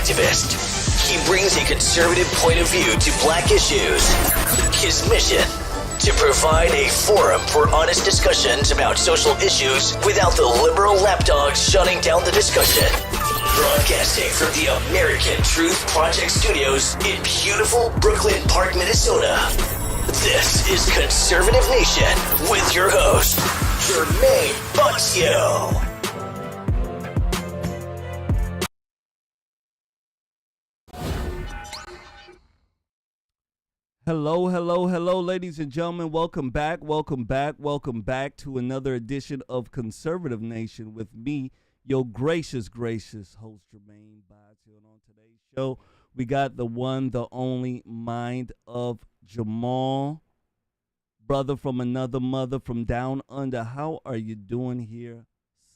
activist. He brings a conservative point of view to black issues. His mission: to provide a forum for honest discussions about social issues without the liberal lapdogs shutting down the discussion. Broadcasting from the American Truth Project Studios in beautiful Brooklyn Park, Minnesota. This is Conservative Nation with your host, Jermain Botsio. Hello, ladies and gentlemen. Welcome back to another edition of Conservative Nation with me, your gracious host, Jermain Botsio. And on today's show, we got the one, the only mind of Jamal, brother from another mother from down under. How are you doing here,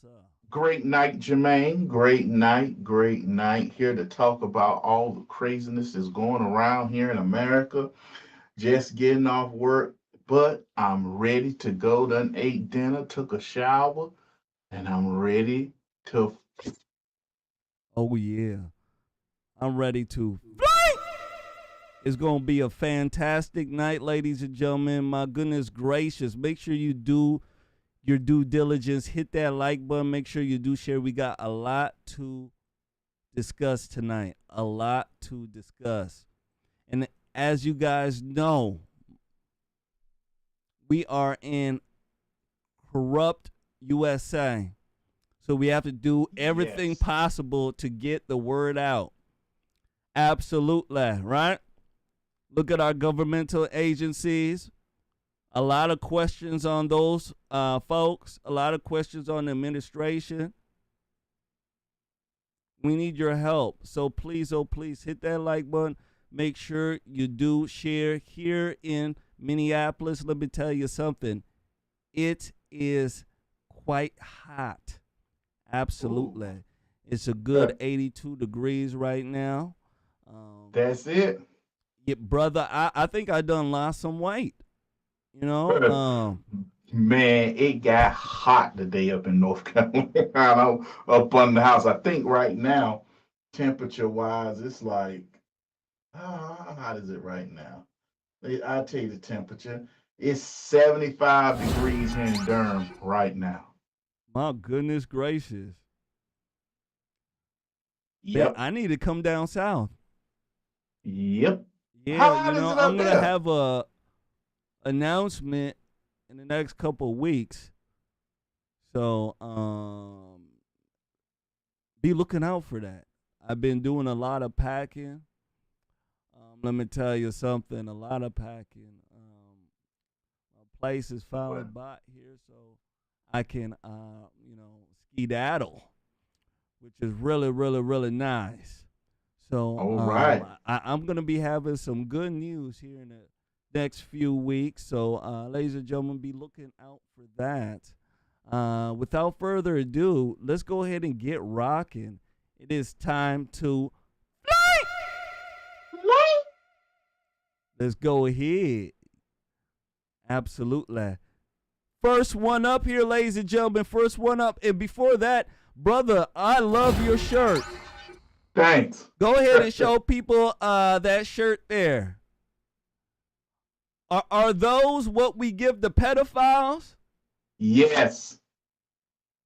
sir? Great night, Jermain. Great night. Here to talk about all the craziness that's going around here in America. Just getting off work, but I'm ready to go. Done ate dinner, took a shower, and I'm ready to. Oh, yeah. I'm ready to fly. It's going to be a fantastic night, ladies and gentlemen. My goodness gracious. Make sure you do your due diligence. Hit that like button. Make sure you do share. We got a lot to discuss tonight. And as you guys know, we are in corrupt USA. So we have to do everything possible to get the word out. Absolutely, right? Look at our governmental agencies. A lot of questions on those folks. A lot of questions on the administration. We need your help. So please, oh please, hit that like button. Make sure you do share here in Minneapolis. Let me tell you something. It is quite hot. Absolutely. Ooh. It's a good 82 degrees right now. That's it. Yeah, brother, I think I done lost some weight. You know? Man, it got hot today up in North Carolina, up on the house. I think right now, temperature-wise, it's like, how hot is it right now? I'll tell you the temperature. It's 75 degrees here in Durham right now. My goodness gracious. Yep. Man, I need to come down south. Yep. Yeah, I'm going to have a announcement in the next couple of weeks. So, be looking out for that. I've been doing a lot of packing. Let me tell you something, a lot of packing. My place is finally bought here, so I can, skedaddle, which is really nice. So, all right. I'm going to be having some good news here in the next few weeks. So, ladies and gentlemen, be looking out for that. Without further ado, let's go ahead and get rocking. It is time to fly. Let's go ahead. Absolutely. First one up here, ladies and gentlemen. First one up. And before that, brother, I love your shirt. Thanks. Go ahead and show people that shirt there. Are those what we give the pedophiles? Yes.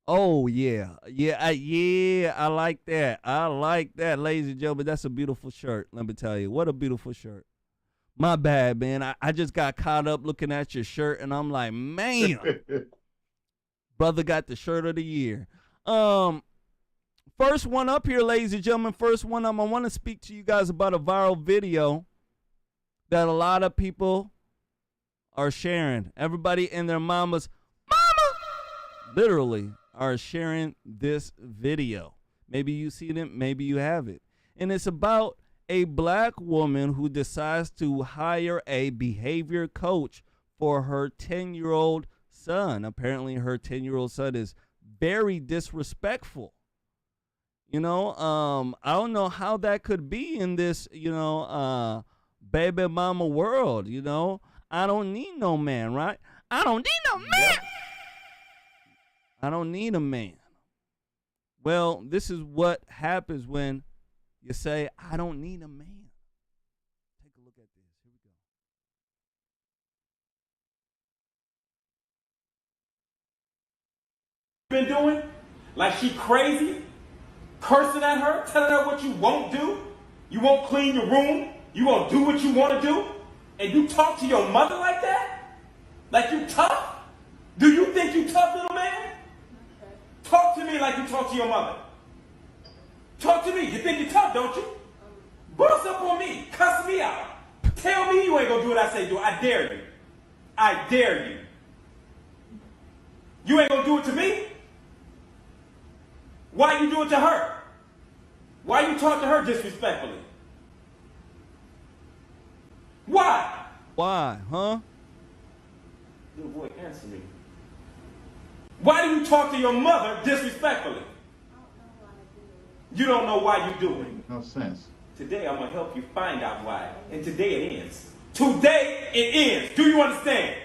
Oh, yeah. I like that. Ladies and gentlemen, that's a beautiful shirt. Let me tell you. What a beautiful shirt. My bad, man. I just got caught up looking at your shirt, and I'm like, man. Brother got the shirt of the year. First one up here, ladies and gentlemen. First one up. I want to speak to you guys about a viral video that a lot of people are sharing. Everybody and their mama literally are sharing this video. Maybe you see it, maybe you haven't. And it's about a black woman who decides to hire a behavior coach for her 10-year-old son. Apparently her 10-year-old son is very disrespectful. I don't know how that could be in this, baby mama world, I don't need no man, right? I don't need no man. I don't need a man. Well, this is what happens when You say, I don't need a man. Take a look at this. Here Been we go. doing? Like she crazy? Cursing at her? Telling her what you won't do? You won't clean your room? You won't do what you want to do? And you talk to your mother like that? Like you tough? Do you think you tough, little man? Talk to me like you talk to your mother. Talk to me. You think you tough, don't you? Boss up on me. Cuss me out. Tell me you ain't gonna do what I say do. I dare you. I dare you. You ain't gonna do it to me? Why you do it to her? Why you talk to her disrespectfully? Why? Why, huh? Little boy, answer me. Why do you talk to your mother disrespectfully? You don't know why you do it. No sense. Today I'm gonna help you find out why. And today it ends. Today it ends. Do you understand?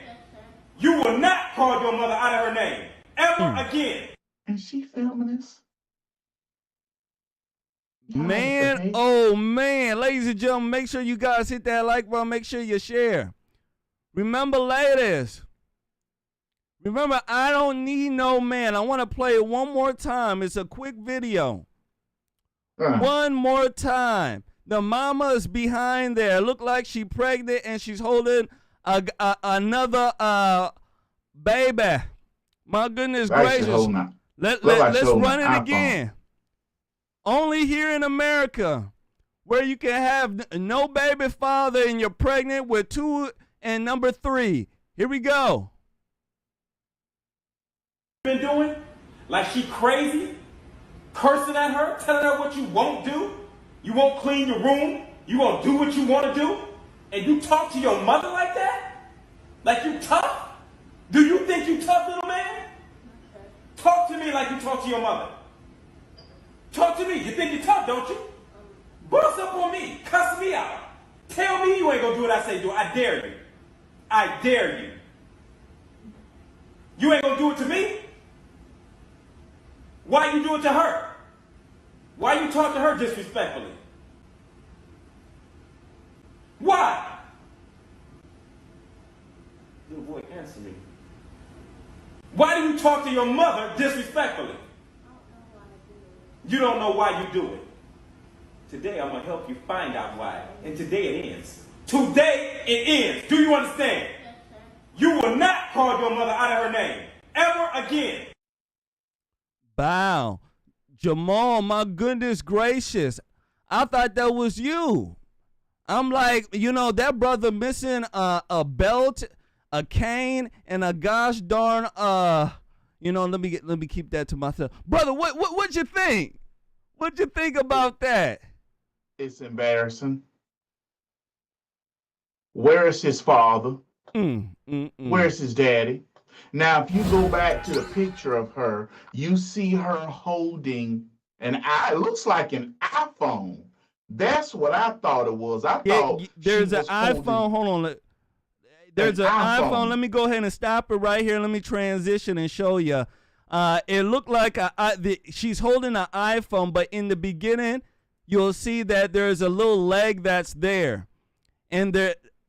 You will not call your mother out of her name ever again. And she filming this? Man, oh man, ladies and gentlemen, make sure you guys hit that like button. Make sure you share. Remember, ladies, remember, I don't need no man. I want to play it one more time. It's a quick video. One more time. The mama is behind there. Look like she pregnant and she's holding another baby. My goodness gracious. Let's run it again. Only here in America, where you can have no baby father and you're pregnant with 2 and number 3. Here we go. Been doing? Like she crazy? Cursing at her? Telling her what you won't do? You won't clean your room? You won't do what you want to do? And you talk to your mother like that? Like you tough? Do you think you tough, little man? Talk to me like you talk to your mother. Talk to me. You think you tough, don't you? Boss up on me. Cuss me out. Tell me you ain't gonna do what I say do. I dare you. I dare you. You ain't gonna do it to me? Why you do it to her? Why you talk to her disrespectfully? Why? Little boy, answer me. Why do you talk to your mother disrespectfully? You don't know why you do it. Today I'm going to help you find out why. And today it ends. Today it ends. Do you understand? You will not call your mother out of her name ever again. Wow. Jamal, my goodness gracious. I thought that was you. I'm like, you know, that brother missing a belt, a cane, and a gosh darn you know, let me keep that to myself. Brother, what you think? What you think about that? It's embarrassing. Where is his father? Where's his daddy? Now, if you go back to the picture of her, you see her holding it looks like an iPhone. That's what I thought it was. I thought there's an iPhone. Hold on. There's an iPhone. Let me go ahead and stop it right here. Let me transition and show you. It looked like she's holding an iPhone, but in the beginning, you'll see that there's a little leg that's there. And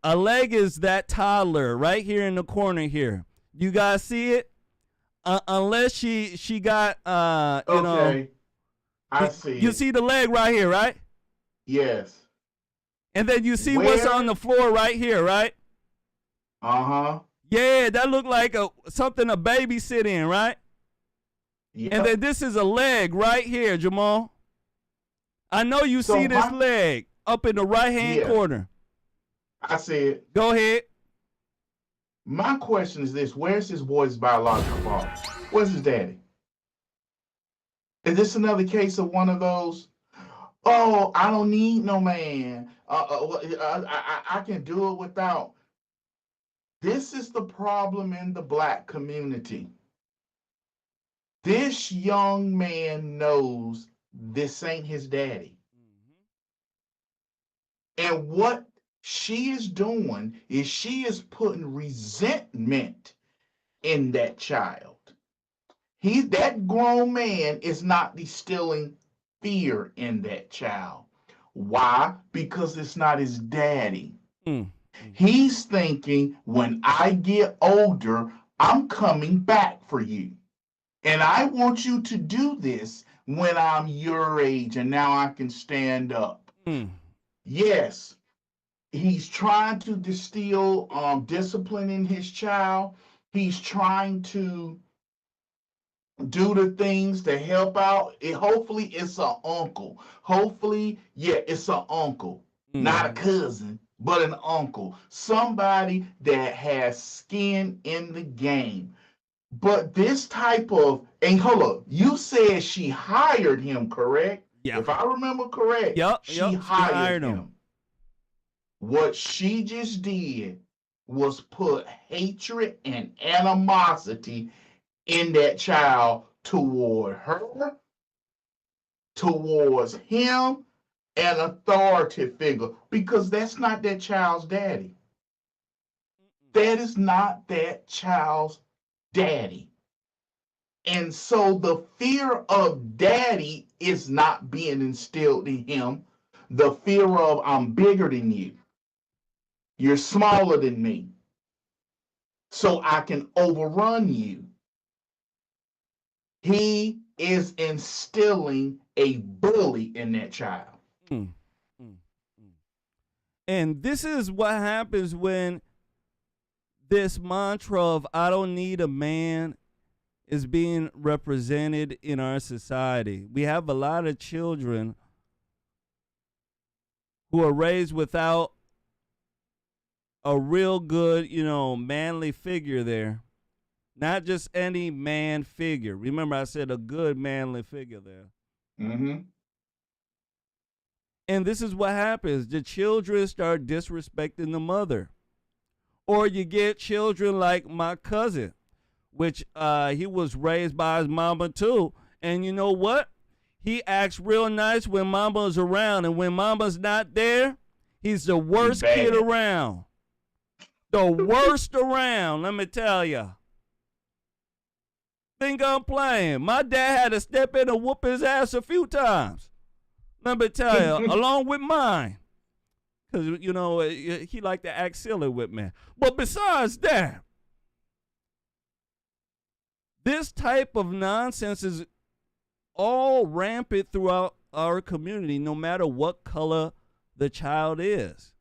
a leg is that toddler right here in the corner here. You guys see it? Unless she got, you know. I see. You see the leg right here, right? Yes. And then you see what's on the floor right here, right? Uh-huh. Yeah, that looked like something a baby sit in, right? Yep. And then this is a leg right here, Jamal. I know you see this leg up in the right-hand corner. I see it. Go ahead. My question is this. Where's this boy's biological father? Where's his daddy? Is this another case of one of those, oh, I don't need no man. I can do it without. This is the problem in the Black community. This young man knows this ain't his daddy. And what she is doing is she is putting resentment in that child. That grown man is not instilling fear in that child. Why? Because it's not his daddy. Mm. He's thinking, when I get older, I'm coming back for you. And I want you to do this when I'm your age and now I can stand up. Mm. Yes, he's trying to distill discipline in his child. He's trying to do the things to help out. Hopefully, it's an uncle. Hopefully, yeah, it's an uncle, not a cousin, but an uncle. Somebody that has skin in the game. But this type of, and hold up, you said she hired him, correct? Yeah. If I remember correct, Yep. she hired him. What she just did was put hatred and animosity in that child toward her, towards him, an authority figure, because that's not that child's daddy. That is not that child's daddy. And so the fear of daddy is not being instilled in him. The fear of, I'm bigger than you. You're smaller than me. So I can overrun you. He is instilling a bully in that child. Mm. And this is what happens when this mantra of I don't need a man is being represented in our society. We have a lot of children who are raised without a real good, manly figure there. Not just any man figure. Remember, I said a good manly figure there. Mm-hmm. And this is what happens. The children start disrespecting the mother. Or you get children like my cousin, which he was raised by his mama too. And you know what? He acts real nice when mama's around. And when mama's not there, he's the worst kid around. The worst around, let me tell you. Think I'm playing. My dad had to step in and whoop his ass a few times. Let me tell you, along with mine. Because, he liked to act silly with me. But besides that, this type of nonsense is all rampant throughout our community, no matter what color the child is.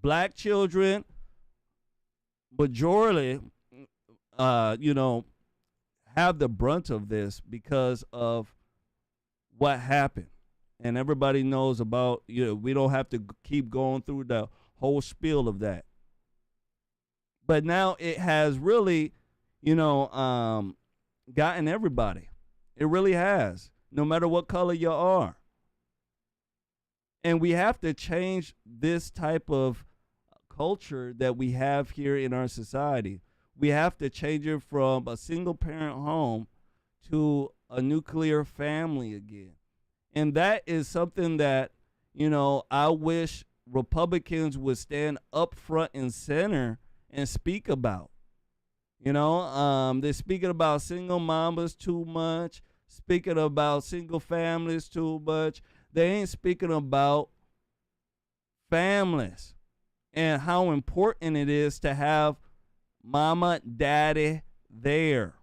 Black children, majority, have the brunt of this because of what happened. And everybody knows about, we don't have to keep going through the whole spiel of that. But now it has really, gotten everybody. It really has, no matter what color you are. And we have to change this type of culture that we have here in our society. We have to change it from a single parent home to a nuclear family again. And that is something that, I wish Republicans would stand up front and center and speak about. They're speaking about single mamas too much, speaking about single families too much. They ain't speaking about families and how important it is to have mama, daddy there.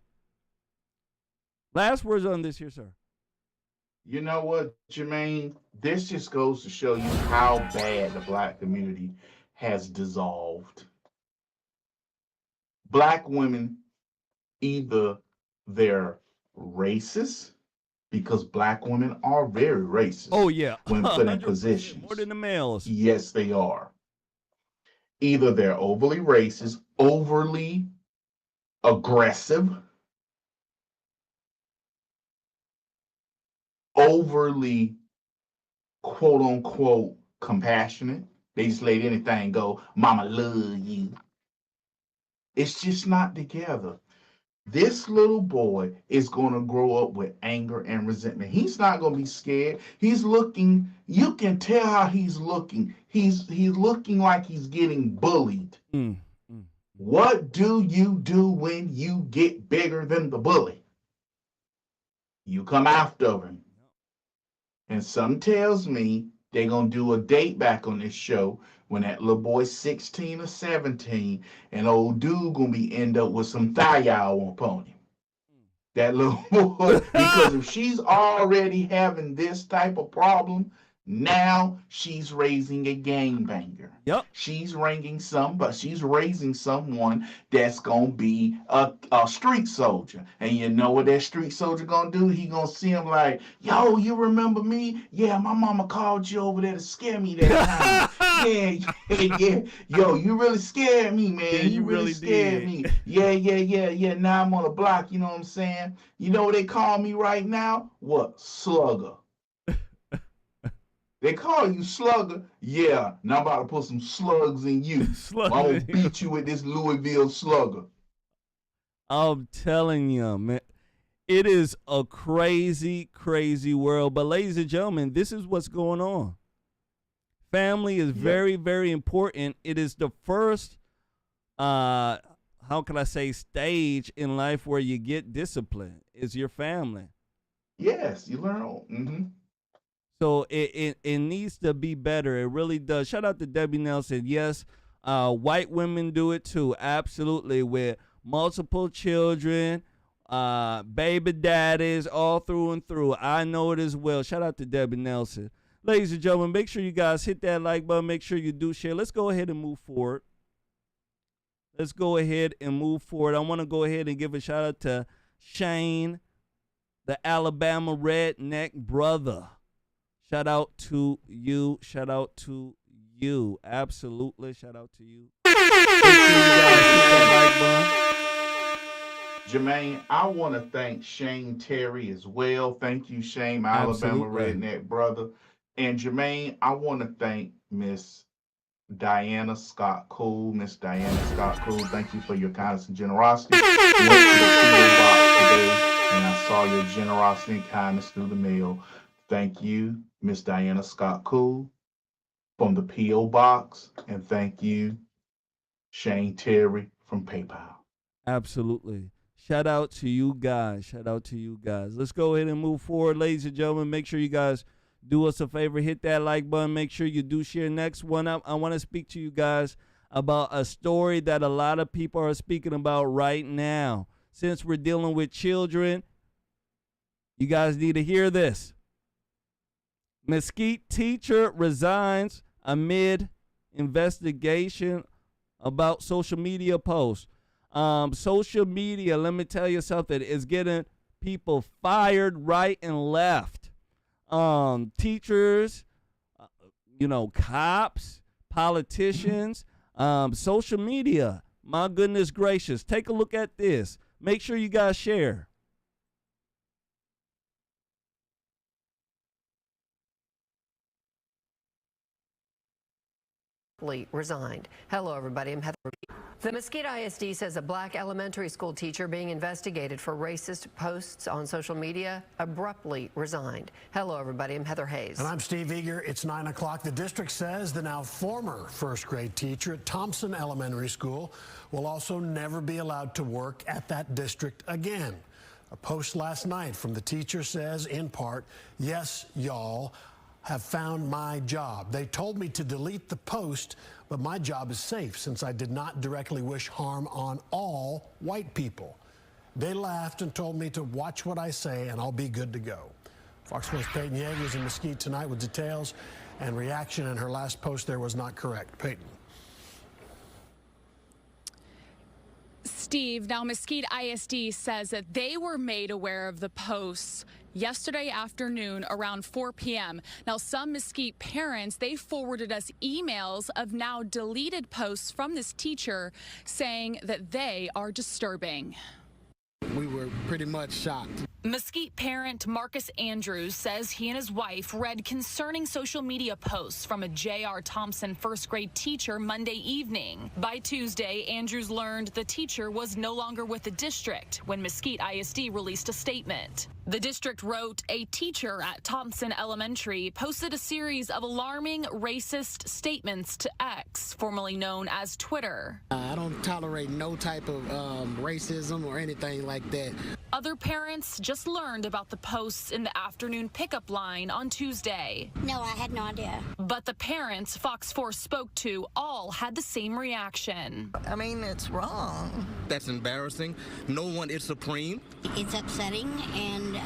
Last words on this here, sir. You know what, Jermaine? This just goes to show you how bad the black community has dissolved. Black women, either they're racist, because black women are very racist. Oh, yeah. When put in positions. More than the males. Yes, they are. Either they're overly racist, overly aggressive, overly quote unquote compassionate. They just let anything go. Mama love you. It's just not together. This little boy is going to grow up with anger and resentment. He's not going to be scared. He's looking, you can tell how he's looking. He's looking like he's getting bullied. What do you do when you get bigger than the bully? You come after him. And some tells me they're going to do a date back on this show when that little boy's 16 or 17 and old dude going to be end up with some thiol upon him. That little boy, because if she's already having this type of problem, now she's raising a gangbanger. Yep. She's raising someone that's gonna be a street soldier. And you know what that street soldier gonna do? He gonna see him like, yo, you remember me? Yeah, my mama called you over there to scare me that time. yeah. Yo, you really scared me, man. Yeah, you really scared me. Yeah. Now I'm on the block, you know what I'm saying? You know what they call me right now? What? Slugger. They call you Slugger. Yeah, now I'm about to put some slugs in you. I'm going to beat you with this Louisville Slugger. I'm telling you, man. It is a crazy, crazy world. But ladies and gentlemen, this is what's going on. Family is very, very important. It is the first, how can I say, stage in life where you get discipline. Is your family. Yes, you learn. Mm-hmm. So it needs to be better. It really does. Shout out to Debbie Nelson. Yes, white women do it too. Absolutely. With multiple children, baby daddies, all through and through. I know it as well. Shout out to Debbie Nelson. Ladies and gentlemen, make sure you guys hit that like button. Make sure you do share. Let's go ahead and move forward. I want to go ahead and give a shout out to Shane, the Alabama redneck brother. Shout out to you. Absolutely. Shout out to you. Jermain, I want to thank Shane Terry as well. Thank you, Shane, my Alabama redneck brother. And Jermain, I want to thank Miss Diana Scott Cool. Miss Diana Scott Cool, thank you for your kindness and generosity. Went to the PO box today, and I saw your generosity and kindness through the mail. Thank you, Miss Diana Scott Cool, from the P.O. Box. And thank you, Shane Terry from PayPal. Absolutely. Shout out to you guys. Let's go ahead and move forward, ladies and gentlemen. Make sure you guys do us a favor. Hit that like button. Make sure you do share. Next one up, I want to speak to you guys about a story that a lot of people are speaking about right now. Since we're dealing with children, you guys need to hear this. Mesquite teacher resigns amid investigation about social media posts. Social media, let me tell you something, is getting people fired right and left. Teachers, cops, politicians, social media. My goodness gracious. Take a look at this. Make sure you guys share. Resigned. Hello, everybody. I'm Heather. The Mesquite ISD says a black elementary school teacher being investigated for racist posts on social media abruptly resigned. Hello, everybody. I'm Heather Hayes. And I'm Steve Eager. It's 9 o'clock. The district says the now former first grade teacher at Thompson Elementary School will also never be allowed to work at that district again. A post last night from the teacher says, in part, yes, y'all have found my job. They told me to delete the post, but my job is safe since I did not directly wish harm on all white people. They laughed and told me to watch what I say and I'll be good to go. Fox 4's Peyton Yeager is in Mesquite tonight with details and reaction, and her last post there was not correct. Peyton. Steve, now Mesquite ISD says that they were made aware of the posts yesterday afternoon around 4 p.m. Now, some Mesquite parents, they forwarded us emails of now deleted posts from this teacher saying that they are disturbing. We were pretty much shocked. Mesquite parent Marcus Andrews says he and his wife read concerning social media posts from a J.R. Thompson first grade teacher Monday evening. By Tuesday, Andrews learned the teacher was no longer with the district when Mesquite ISD released a statement. The district wrote, a teacher at Thompson Elementary posted a series of alarming racist statements to X, formerly known as Twitter. I don't tolerate no type of racism or anything like that. Other parents just learned about the posts in the afternoon pickup line on Tuesday. No, I had no idea. But the parents Fox 4 spoke to all had the same reaction. I mean, it's wrong. That's embarrassing. No one is supreme. It's upsetting and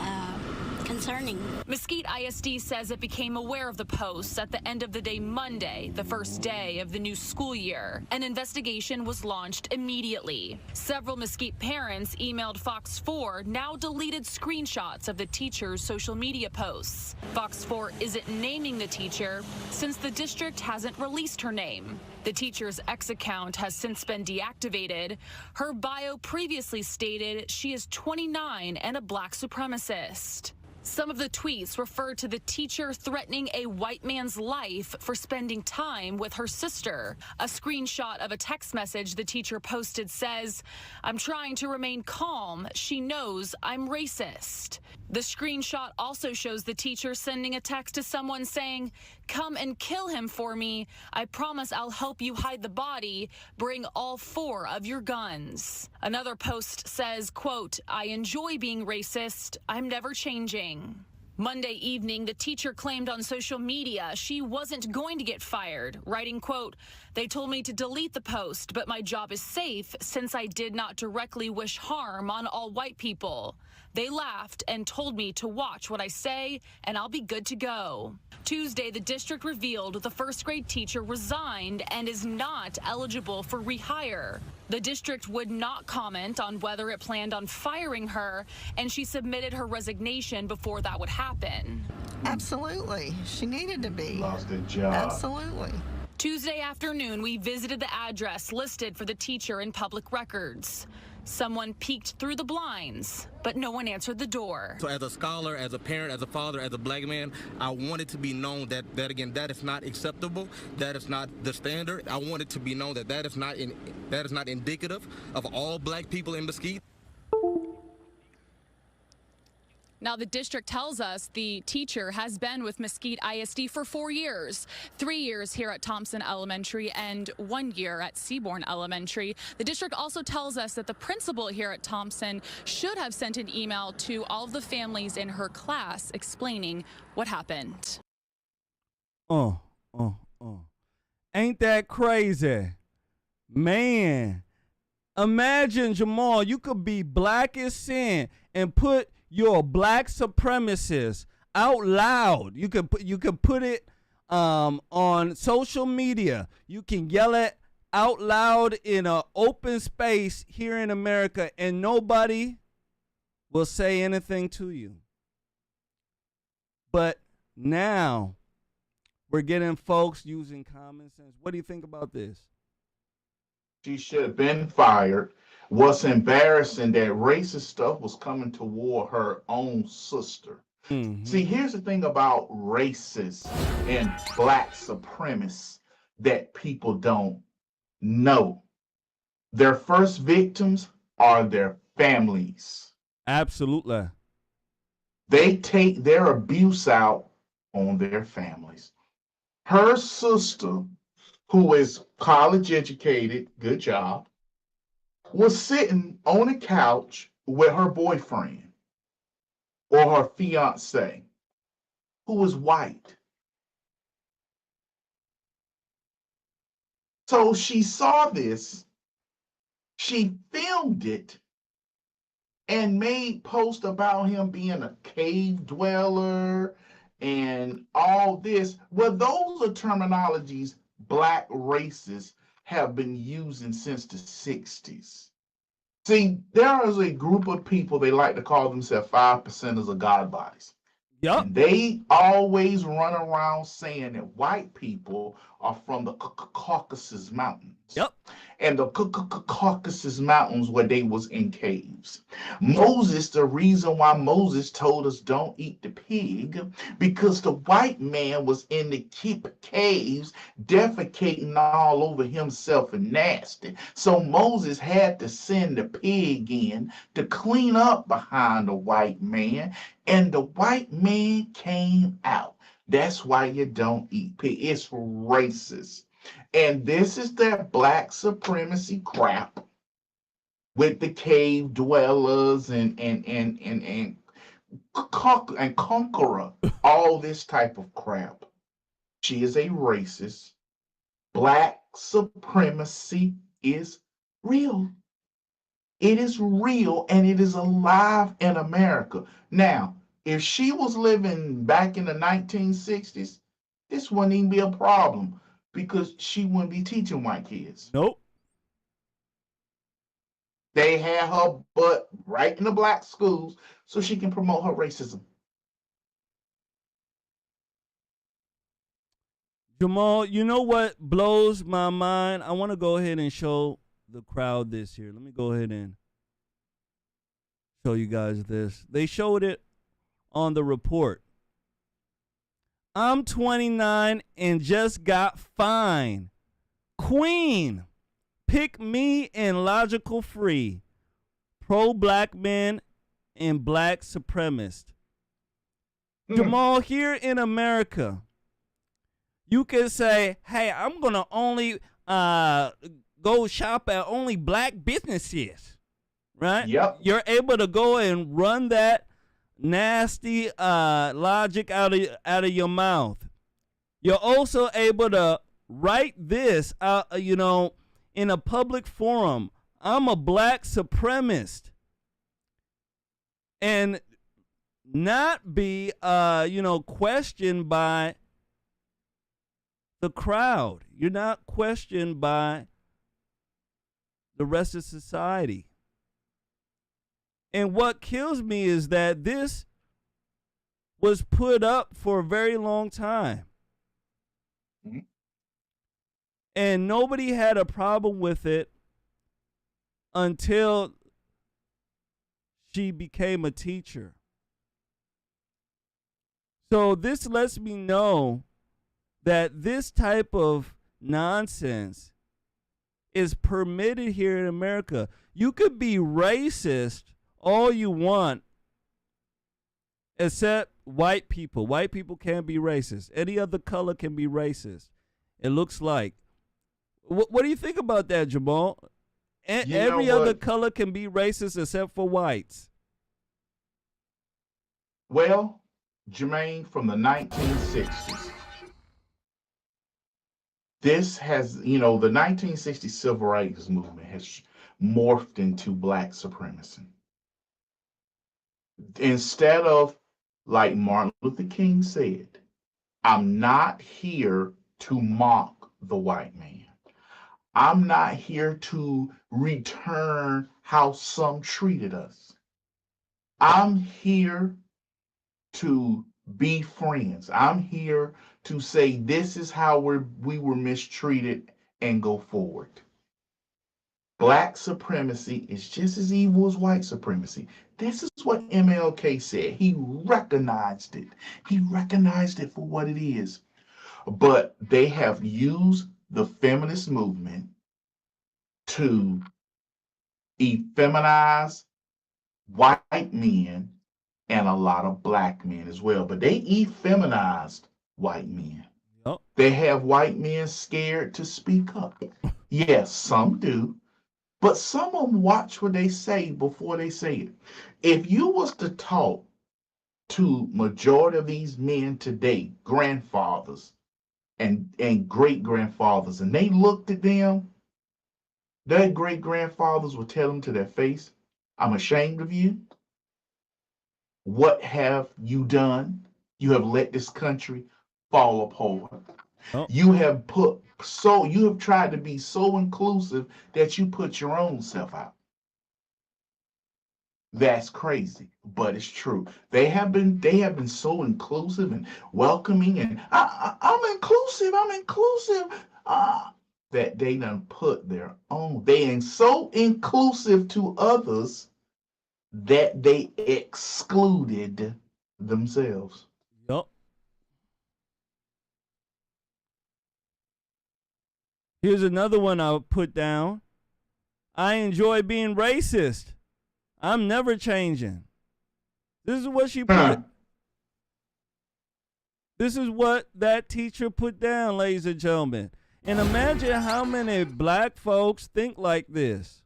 concerning. Mesquite ISD says it became aware of the posts at the end of the day Monday, the first day of the new school year. An investigation was launched immediately. Several Mesquite parents emailed Fox 4 now deleted screenshots of the teacher's social media posts. Fox 4 isn't naming the teacher since the district hasn't released her name. The teacher's X account has since been deactivated. Her bio previously stated she is 29 and a black supremacist. Some of the tweets referred to the teacher threatening a white man's life for spending time with her sister. A screenshot of a text message the teacher posted says, "I'm trying to remain calm. She knows I'm racist." The screenshot also shows the teacher sending a text to someone saying, "Come and kill him for me. I promise I'll help you hide the body. Bring all 4 of your guns." Another post says, quote, "I enjoy being racist. I'm never changing." Monday evening, the teacher claimed on social media she wasn't going to get fired, writing, quote, "They told me to delete the post, but my job is safe since I did not directly wish harm on all white people. They laughed and told me to watch what I say, and I'll be good to go." Tuesday, the district revealed the first grade teacher resigned and is not eligible for rehire. The district would not comment on whether it planned on firing her, and she submitted her resignation before that would happen. Absolutely. She needed to be. Lost her job. Absolutely. Tuesday afternoon, we visited the address listed for the teacher in public records. Someone peeked through the blinds, but no one answered the door. So as a scholar, as a parent, as a father, as a black man, I want it to be known that again, that is not acceptable. That is not the standard. I want it to be known that that is not indicative of all black people in Mesquite. Now, the district tells us the teacher has been with Mesquite ISD for 4 years, 3 years here at Thompson Elementary and 1 year at Seaborn Elementary. The district also tells us that the principal here at Thompson should have sent an email to all of the families in her class explaining what happened. Ain't that crazy? Man, imagine, Jamal, you could be black as sin and put your black supremacist out loud. You could put it on social media. You can yell it out loud in an open space here in America, and nobody will say anything to you. But now we're getting folks using common sense. What do you think about this? She should have been fired. What's embarrassing, that racist stuff was coming toward her own sister. Mm-hmm. See, here's the thing about racists and black supremacists that people don't know. Their first victims are their families. Absolutely. They take their abuse out on their families. Her sister, who is college educated, good job, was sitting on a couch with her boyfriend or her fiance, who was white. So she saw this, she filmed it, and made posts about him being a cave dweller and all this. Well, those are terminologies black racists have been using since the 60s. See, there is a group of people, they like to call themselves 5%ers of God bodies. Yep. And they always run around saying that white people are from the Caucasus Mountains. Yep. And the Caucasus Mountains where they was in caves. Moses, the reason why Moses told us don't eat the pig, because the white man was in the caves defecating all over himself and nasty. So Moses had to send the pig in to clean up behind the white man, and the white man came out. That's why you don't eat pig. It's racist. And this is that black supremacy crap with the cave dwellers and conqueror, all this type of crap. She is a racist. Black supremacy is real. It is real and it is alive in America. Now, if she was living back in the 1960s, this wouldn't even be a problem because she wouldn't be teaching white kids. Nope. They had her butt right in the black schools so she can promote her racism. Jamal, you know what blows my mind? I want to go ahead and show the crowd this here. Let me go ahead and show you guys this. They showed it on the report. I'm 29 and just got fined. Queen, pick me and logical free. Pro-black men and black supremacist. Jamal, here in America, you can say, hey, I'm going to only go shop at only black businesses, right? Yep. You're able to go and run that nasty logic out of your mouth. You're also able to write this out, in a public forum. I'm a black supremacist. And not be, questioned by the crowd. You're not questioned by the rest of society. And what kills me is that this was put up for a very long time. Mm-hmm. And nobody had a problem with it until she became a teacher. So this lets me know that this type of nonsense is permitted here in America. You could be racist all you want, except white people. White people can't be racist. Any other color can be racist. It looks like. What do you think about that, Jamal? Every other color can be racist except for whites. Well, Jermain, from the 1960s, this has, the 1960s civil rights movement has morphed into black supremacy. Instead of, like Martin Luther King said, I'm not here to mock the white man. I'm not here to return how some treated us. I'm here to be friends. I'm here to say this is how we were mistreated and go forward. Black supremacy is just as evil as white supremacy. This is what MLK said. He recognized it. He recognized it for what it is. But they have used the feminist movement to effeminize white men and a lot of black men as well. But they effeminized white men. Yep. They have white men scared to speak up. Yes, some do. But some of them watch what they say before they say it. If you was to talk to majority of these men today, grandfathers and great-grandfathers, and they looked at them, their great-grandfathers would tell them to their face, I'm ashamed of you. What have you done? You have let this country fall apart. Oh. You have tried to be so inclusive that you put your own self out. That's crazy, but it's true. They have been so inclusive and welcoming, and I'm inclusive. That they done put their own. They ain't so inclusive to others that they excluded themselves. Yep. Here's another one I'll put down. I enjoy being racist. I'm never changing. This is what she put. This is what that teacher put down, ladies and gentlemen. And imagine how many black folks think like this.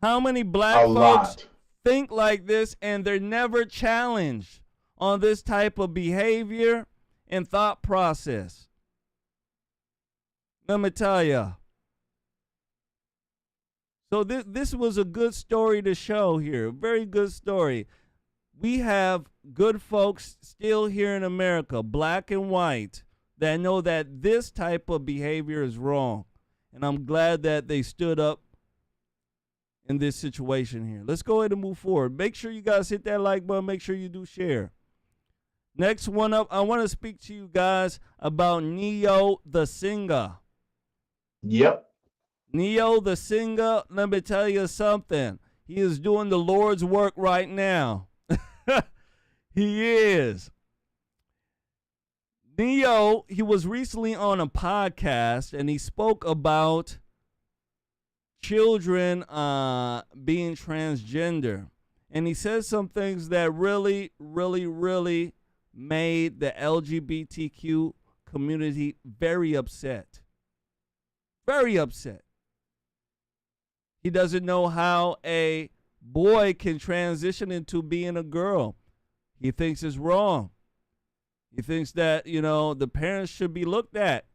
How many black A folks lot. think like this and they're never challenged on this type of behavior and thought process? Let me tell you. So this was a good story to show here. Very good story. We have good folks still here in America, black and white, that know that this type of behavior is wrong. And I'm glad that they stood up in this situation here. Let's go ahead and move forward. Make sure you guys hit that like button. Make sure you do share. Next one up, I want to speak to you guys about Neo the singer. Yep. Neo the singer, let me tell you something. He is doing the Lord's work right now. He is. Neo, he was recently on a podcast and he spoke about children being transgender. And he said some things that really, really, really made the LGBTQ community very upset. Very upset. He doesn't know how a boy can transition into being a girl. He thinks it's wrong. He thinks that, the parents should be looked at.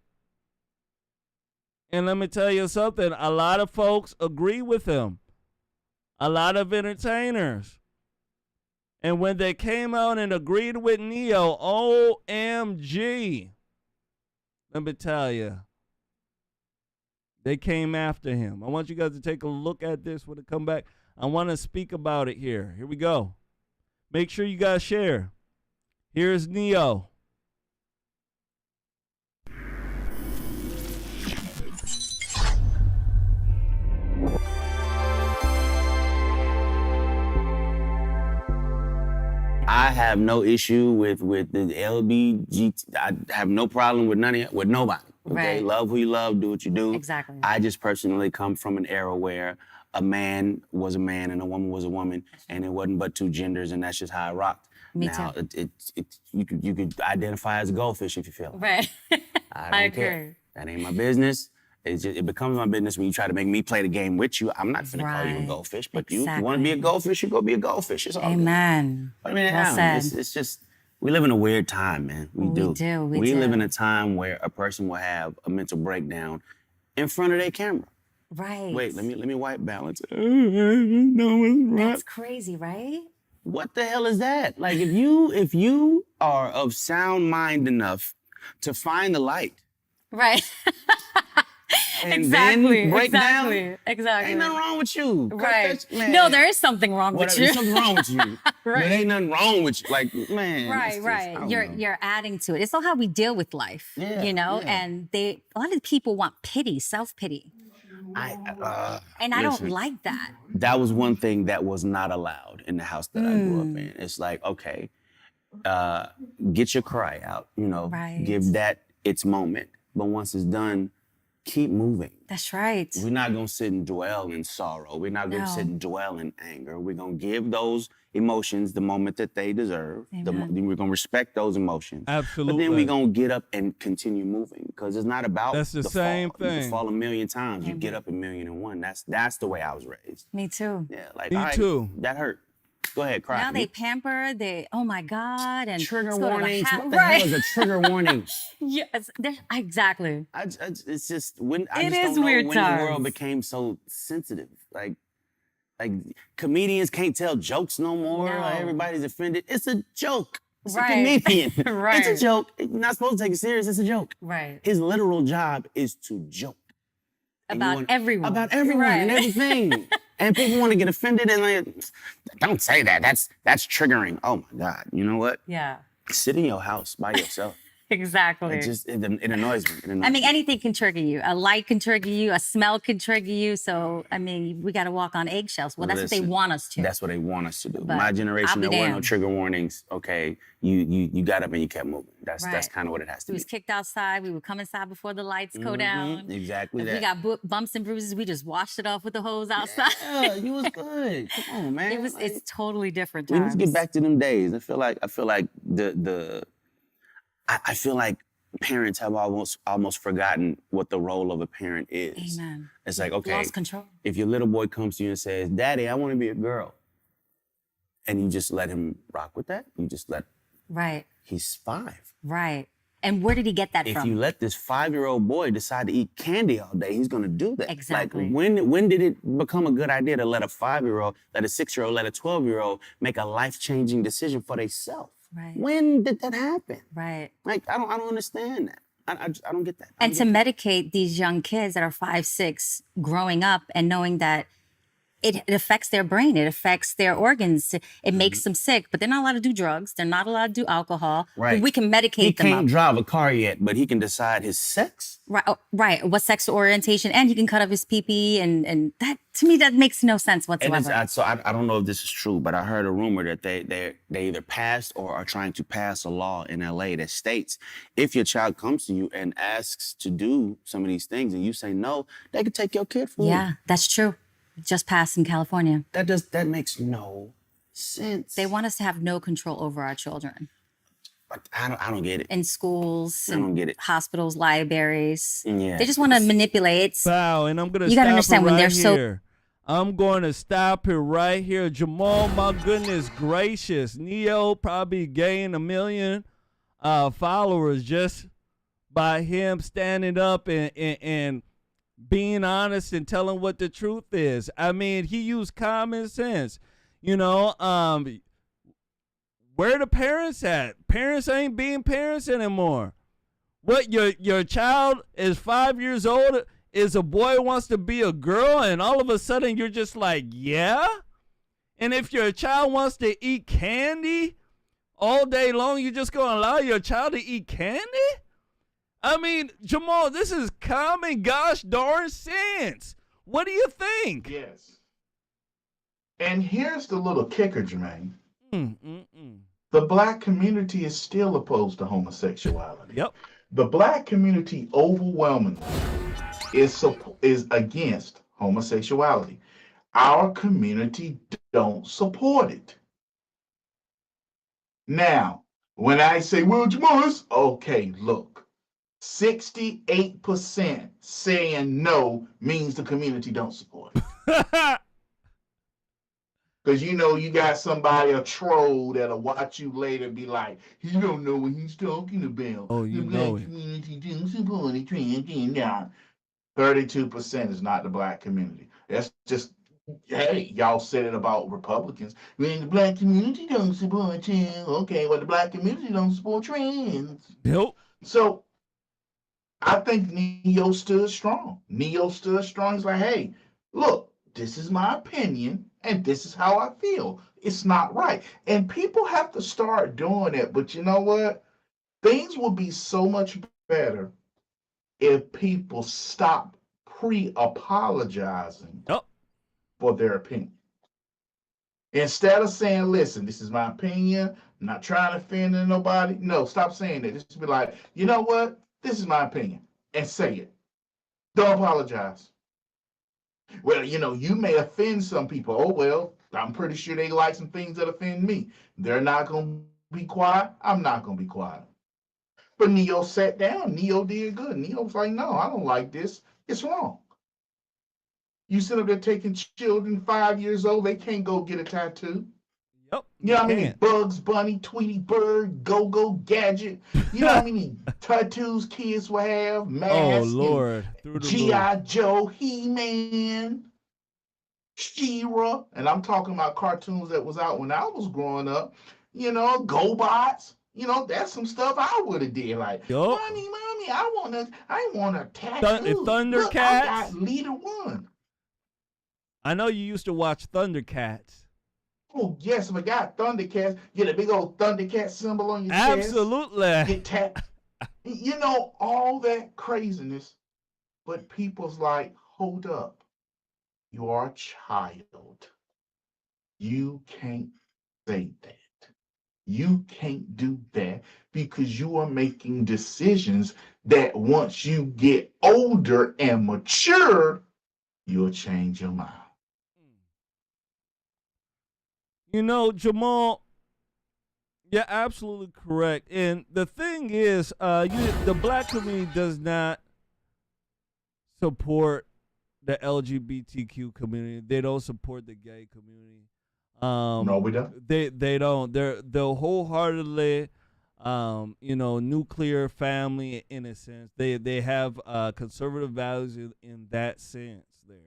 And let me tell you something. A lot of folks agree with him. A lot of entertainers. And when they came out and agreed with Neo, OMG, let me tell you, they came after him. I want you guys to take a look at this when it come back. I want to speak about it here. Here we go. Make sure you guys share. Here's Neo. I have no issue with the LBGT. I have no problem with with nobody. Okay, Right. Love who you love, do what you do. Exactly. I just personally come from an era where a man was a man and a woman was a woman, and it wasn't but two genders, and that's just how I rocked. Me now, too. you could identify as a goldfish if you feel like. Right. I don't care. agree. That ain't my business. It becomes my business when you try to make me play the game with you. I'm not finna call you a Right. goldfish, but you want to Exactly. be a goldfish, you go be a goldfish. It's all good. Amen. I mean, Well said. it's just, we live in a weird time, man. We do. We live do. in a time where a person will have a mental breakdown in front of their camera. Right. Wait, let me white balance. No, it's right. That's crazy, right? What the hell is that? Like, if you are of sound mind enough to find the light Right. and exactly. then break exactly. down, Exactly. ain't nothing wrong with you. Cut Right. that- man. No, there is something wrong with Whatever, you. There's something wrong with you. Right. But ain't nothing wrong with you. Like, man. Right, it's just, I right. don't You're know. you're adding to it. It's all how we deal with life. Yeah, Yeah. yeah. And a lot of people want pity, self-pity. And I don't listen. like that. That was one thing that was not allowed in the house that I grew up in. It's like, okay, get your cry out, Right. give that its moment. But once it's done, keep moving. That's right. We're not gonna sit and dwell in sorrow. We're not gonna No. sit and dwell in anger. We're gonna give those emotions the moment that they deserve. We're gonna respect those emotions. Absolutely. But then we're gonna get up and continue moving because it's not about That's the same fall. You thing. can fall a million times. You get up a million and one. That's the way I was raised. Me too. Yeah, like Me all right, too. That hurt. Go ahead, cry. Now they pamper, oh my God, and Trigger let's go to the warnings. house. What the Right. hell is a trigger warning? Yes, exactly. It's just when I It just is don't know weird when the world times. became so sensitive. Like comedians can't tell jokes no more. No. Like, everybody's offended. It's a joke. It's Right. a comedian. Right. It's a joke. You're not supposed to take it serious. It's a joke. Right. His literal job is to joke. And you About want- everyone. About everyone and Right. everything. And people want to get offended and like, don't say that. That's triggering. Oh my God. You know what? Yeah, Sit in your house by yourself. exactly. It annoys me. It annoys I mean, me. anything can trigger you. A light can trigger you. A smell can trigger you. So, I mean, we got to walk on eggshells. Well, that's what they Listen, want us to. That's what they want us to do. But My I'll generation, be there were no damned. trigger warnings. Okay, you got up and you kept moving. That's Right. kind of what it has to We be. was kicked outside. We would come inside before the lights go down. Exactly If that. we got bumps and bruises, we just washed it off with the hose outside. Yeah, you was good. Come on, man. It's totally different We times. need to get back to them days. I feel like parents have almost forgotten what the role of a parent is. Amen. It's like, okay, Lost control. if your little boy comes to you and says, "Daddy, I want to be a girl," and you just let him rock with that, Right. he's 5. Right. And where did he get that If from? you let this 5-year-old boy decide to eat candy all day, he's gonna do that. Exactly. Like, when did it become a good idea to let a 5-year-old, let a 6-year-old, let a 12-year-old make a life-changing decision for themselves? Right. When did that happen? Right. Like, I don't understand that. I don't get that. And to medicate these young kids that are 5, 6, growing up and knowing that it affects their brain, it affects their organs, it makes them sick, but they're not allowed to do drugs, they're not allowed to do alcohol. Right. We can medicate He them up. can't drive a car yet, but he can decide his sex. Right, right. What sexual orientation, and he can cut off his pee-pee, and that, to me, that makes no sense whatsoever. And I don't know if this is true, but I heard a rumor that they either passed or are trying to pass a law in LA that states if your child comes to you and asks to do some of these things and you say no, they could take your kid from you. Yeah, that's true. Just passed in California. That makes no sense. They want us to have no control over our children. I don't get it. In schools, I don't get it. Hospitals, libraries. Yeah. They just want to manipulate. Wow, and I'm gonna You gotta stop understand it when right they're so. here. I'm going to stop it right here. Jamal, my goodness gracious. Neo probably gained 1 million followers just by him standing up and being honest and telling what the truth is. I mean, he used common sense. You know, where the parents at? Parents ain't being parents anymore. What, your child is 5 years old, is a boy wants to be a girl, and all of a sudden you're just like, yeah? And if your child wants to eat candy all day long, you're just going to allow your child to eat candy? I mean, Jamal, this is common gosh darn sense. What do you think? Yes. And here's the little kicker, Jermaine. The black community is still opposed to homosexuality. Yep. The black community overwhelmingly is against homosexuality. Our community don't support it. Now, when I say, well, Jamal, okay, look. 68% saying no means the community don't support it. Because you know you got somebody, a troll, that'll watch you later and be like, he don't know what he's talking about. Oh, you the know black it. community don't support it. Transgender. 32% is not the black community. That's just, hey, y'all said it about Republicans. When the black community don't support trans. Okay, well, the black community don't support trans. Nope. So I think Neo stood strong. He's like, hey, look, this is my opinion, and this is how I feel. It's not right. And people have to start doing it. But you know what? Things will be so much better if people stop pre-apologizing for their opinion. Instead of saying, listen, this is my opinion, I'm not trying to offend nobody. No, stop saying that. Just be like, you know what? This is my opinion. And say it. Don't apologize. Well, you know, you may offend some people. Oh, well, I'm pretty sure they like some things that offend me. They're not going to be quiet. I'm not going to be quiet. But Neo sat down. Neo did good. Neo was like, no, I don't like this. It's wrong. You sit up there taking children 5 years old, they can't go get a tattoo. Yep. You know how many Bugs Bunny, Tweety Bird, Go-Go Gadget, you know how many tattoos kids will have? Mask, oh, Lord. G.I. Joe, He-Man, She-Ra, and I'm talking about cartoons that was out when I was growing up. You know, GoBots. You know, that's some stuff I would have did. Like, mommy, I want a tattoo. Thundercats. Look, I got Leader One. I know you used to watch Thundercats. Oh, yes, if I got Thundercats, get a big old Thundercat symbol on your Absolutely. chest. Get tapped. You know, all that craziness. But people's like, hold up. You are a child. You can't say that. You can't do that because you are making decisions that once you get older and mature, you'll change your mind. You know, Jamal, Yeah, absolutely correct. And the thing is, the black community does not support the LGBTQ community. They don't support the gay community. No, we don't. They don't. They're wholeheartedly, nuclear family in a sense. They have conservative values in that sense there.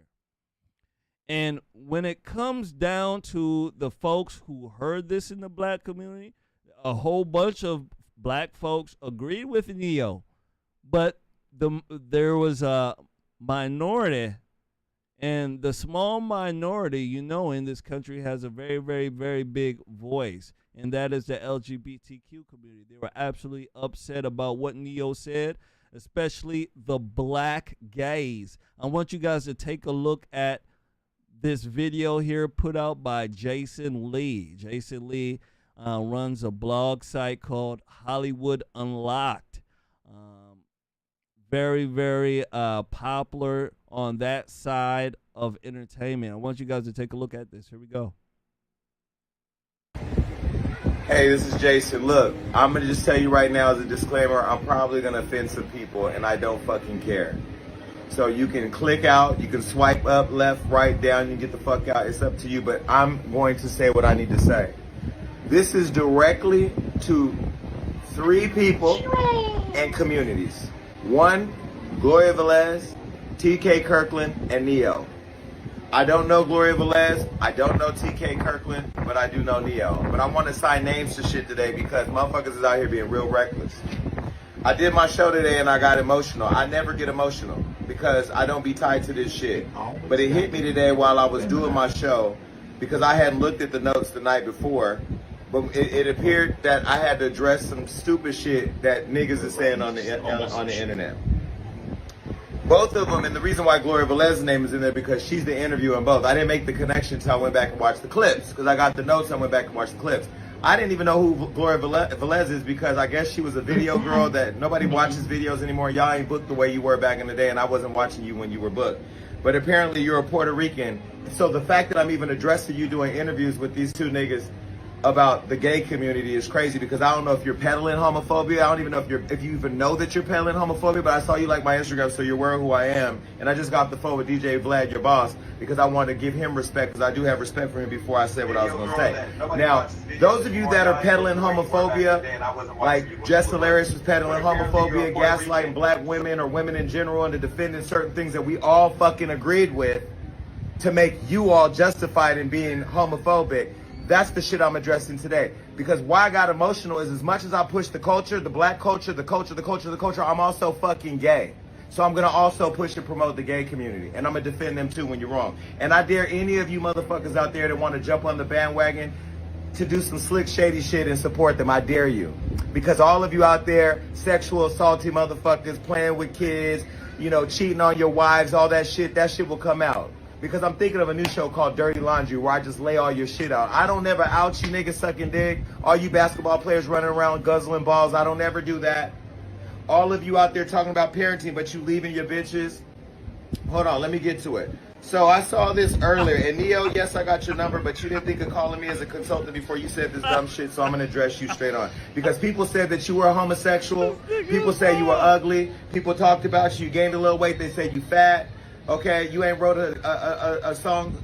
And when it comes down to the folks who heard this in the black community, a whole bunch of black folks agreed with Neo, but there was a minority, and the small minority, in this country has a very, very, very big voice, and that is the LGBTQ community. They were absolutely upset about what Neo said, especially the black gays. I want you guys to take a look at this video here put out by Jason Lee. Jason Lee runs a blog site called Hollywood Unlocked. Very, very popular on that side of entertainment. I want you guys to take a look at this. Here we go. Hey, this is Jason. Look, I'm going to just tell you right now as a disclaimer, I'm probably going to offend some people, and I don't fucking care. So you can click out, you can swipe up, left, right, down, you get the fuck out. It's up to you, but I'm going to say what I need to say. This is directly to 3 people and communities. 1, Gloria Velez, TK Kirkland, and Neo. I don't know Gloria Velez, I don't know TK Kirkland, but I do know Neo. But I want to sign names to shit today because motherfuckers is out here being real reckless. I did my show today and I got emotional. I never get emotional because I don't be tied to this shit. But it hit me today while I was doing my show because I hadn't looked at the notes the night before. But it appeared that I had to address some stupid shit that niggas is saying on the internet. Both of them, and the reason why Gloria Velez's name is in there because she's the interviewer in both. I didn't make the connection until I went back and watched the clips because I got the notes. I went back and watched the clips. I didn't even know who Gloria Velez is because I guess she was a video girl that nobody watches videos anymore. Y'all ain't booked the way you were back in the day, and I wasn't watching you when you were booked. But apparently you're a Puerto Rican. So the fact that I'm even addressing you doing interviews with these 2 niggas about the gay community is crazy because I don't know if you're peddling homophobia. I don't even know if you even know that you're peddling homophobia, but I saw you like my Instagram, so you're aware of who I am. And I just got off the phone with DJ Vlad, your boss, because I wanted to give him respect because I do have respect for him before I said what I was going to say. Now, those of you that are peddling homophobia, like Jess Hilarious was peddling homophobia, gaslighting black women or women in general into defending certain things that we all fucking agreed with to make you all justified in being homophobic. That's the shit I'm addressing today. Because why I got emotional is as much as I push the culture, the black culture, the culture, I'm also fucking gay. So I'm going to also push and promote the gay community. And I'm going to defend them too when you're wrong. And I dare any of you motherfuckers out there that want to jump on the bandwagon to do some slick, shady shit and support them. I dare you. Because all of you out there, sexual, salty motherfuckers, playing with kids, cheating on your wives, all that shit will come out. Because I'm thinking of a new show called Dirty Laundry where I just lay all your shit out. I don't ever out you niggas sucking dick. All you basketball players running around guzzling balls, I don't ever do that. All of you out there talking about parenting, but you leaving your bitches. Hold on, let me get to it. So I saw this earlier. And Neo, yes, I got your number, but you didn't think of calling me as a consultant before you said this dumb shit, so I'm going to address you straight on. Because people said that you were a homosexual. People said you were ugly. People talked about you. You gained a little weight. They said you fat. Okay, you ain't wrote a song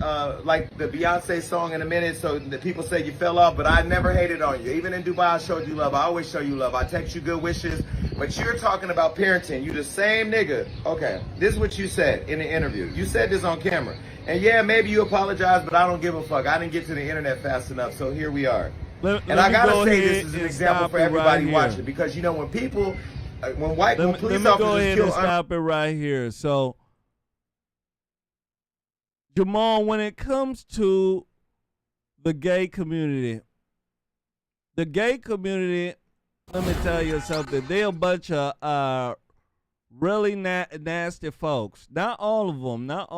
like the Beyonce song in a minute, so the people say you fell off, but I never hated on you. Even in Dubai, I showed you love. I always show you love. I text you good wishes, but you're talking about parenting. You the same nigga. Okay, this is what you said in the interview. You said this on camera. And yeah, maybe you apologize, but I don't give a fuck. I didn't get to the internet fast enough, so here we are. And I gotta say this is an example for everybody watching, because when people, when police officers kill... Stop it right here. So... Jamal, when it comes to the gay community, let me tell you something. They're a bunch of really nasty folks. Not all of them. Not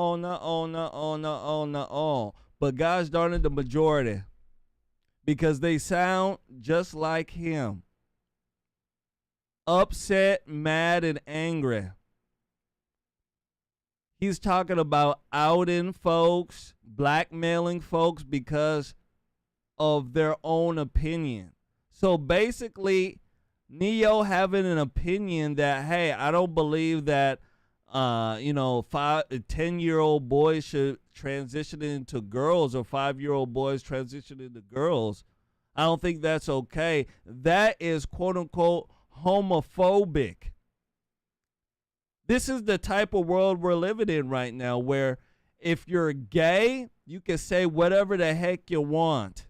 all. But gosh darn it, the majority. Because they sound just like him. Upset, mad, and angry. He's talking about outing folks, blackmailing folks because of their own opinion. So basically, Neo having an opinion that, hey, I don't believe that, 10-year-old boys should transition into girls or 5-year-old boys transition into girls. I don't think that's okay. That is quote unquote homophobic. This is the type of world we're living in right now, where if you're gay, you can say whatever the heck you want.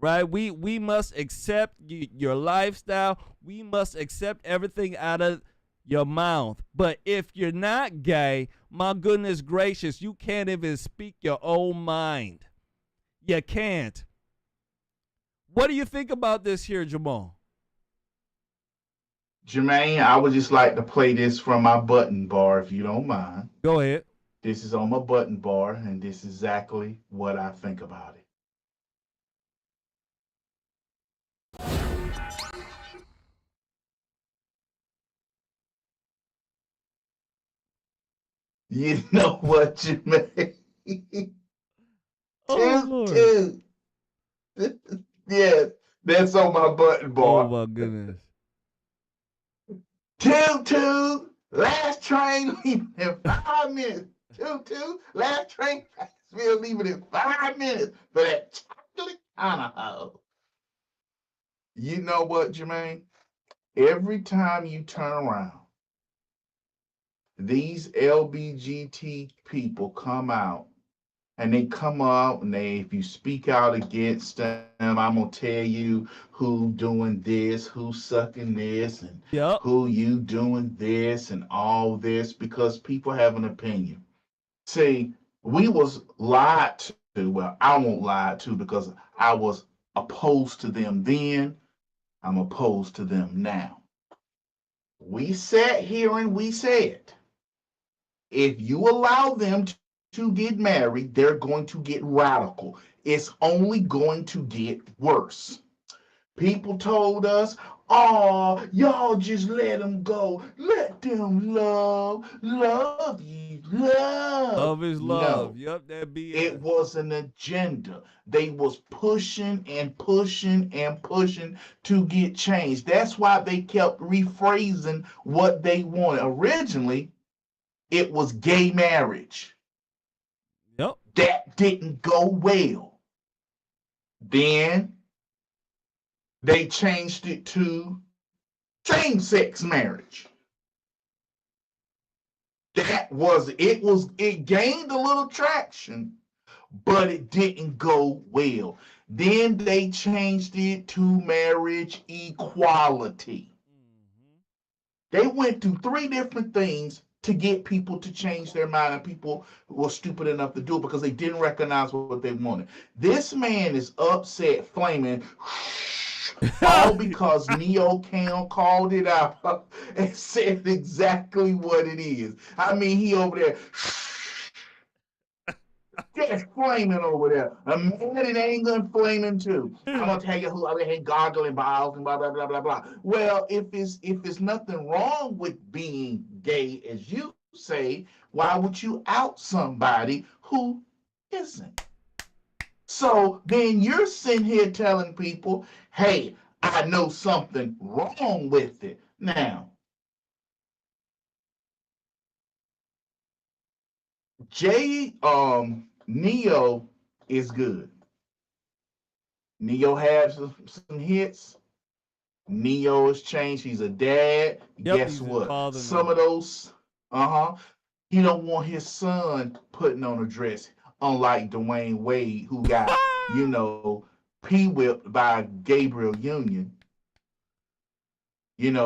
Right? We must accept your lifestyle. We must accept everything out of your mouth. But if you're not gay, my goodness gracious, you can't even speak your own mind. You can't. What do you think about this here, Jamal? Jermaine, I would just like to play this from my button bar, if you don't mind. Go ahead. This is on my button bar, and this is exactly what I think about it. You know what, Jermaine? Oh, Lord. Yeah, that's on my button bar. Oh, my goodness. Toot, last train leaving in 5 minutes. Toot, last train Pakisville leaving in 5 minutes for that chocolate Idaho. You know what, Jermaine? Every time you turn around, these LBGT people come out, and they come up and if you speak out against them, I'm gonna tell you who doing this, who's sucking this, and who you doing this and all this, because people have an opinion. See, we was lied to. Well, I won't lie to, because I was opposed to them then. I'm opposed to them now. We sat here and we said, if you allow them to get married, they're going to get radical. It's only going to get worse. People told us, oh, y'all just let them go. Let them love you, love. Love is love. No, Yep, that BS. it was an agenda. They was pushing and pushing and pushing to get change. That's why they kept rephrasing what they wanted. Originally, it was gay marriage. Yep. That didn't go well. Then they changed it to same-sex marriage. It gained a little traction, but it didn't go well. Then they changed it to marriage equality. They went through 3 different things to get people to change their mind, and people were stupid enough to do it because they didn't recognize what they wanted. This man is upset, flaming, all because Neo Cam called it out and said exactly what it is. I mean, he over there just flaming over there. I'm mad at anger and flaming too. I'm gonna tell you who over here gargling balls and blah blah blah blah blah. Well, if it's nothing wrong with being gay, as you say, why would you out somebody who isn't? So then you're sitting here telling people, hey, I know something wrong with it. Now, Neo is good. Neo has some hits. Neo has changed. He's a dad. Yep, Guess he's a what? father Some now. of those, he don't want his son putting on a dress, unlike Dwayne Wade, who got, P-whipped by Gabriel Union,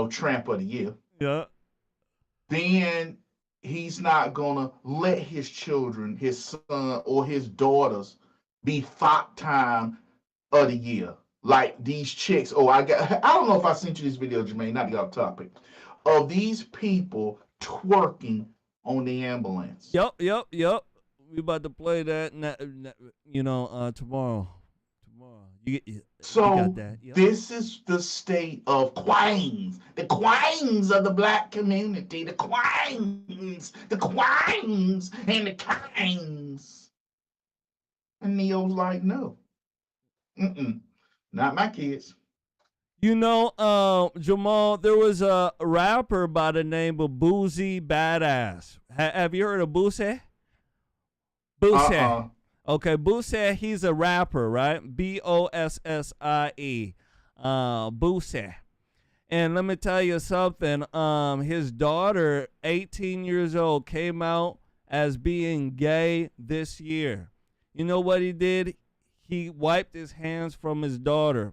Tramp of the Year. Yeah. Then he's not gonna let his children, his son or his daughters, be 5-time of the year. Like these chicks. I don't know if I sent you this video, Jermaine, not to get off topic, of these people twerking on the ambulance. Yep. We about to play that, tomorrow. You got that. Yep. This is the state of queens, the queens of the black community, the queens, and the kings. And Neo's like, no, not my kids. You know, Jamal, there was a rapper by the name of Boozy Badass. Have you heard of Boosie? Boosie. Okay, Boosie, he's a rapper, right? Bossie. Boosie. And let me tell you something. His daughter, 18 years old, came out as being gay this year. You know what he did? He wiped his hands from his daughter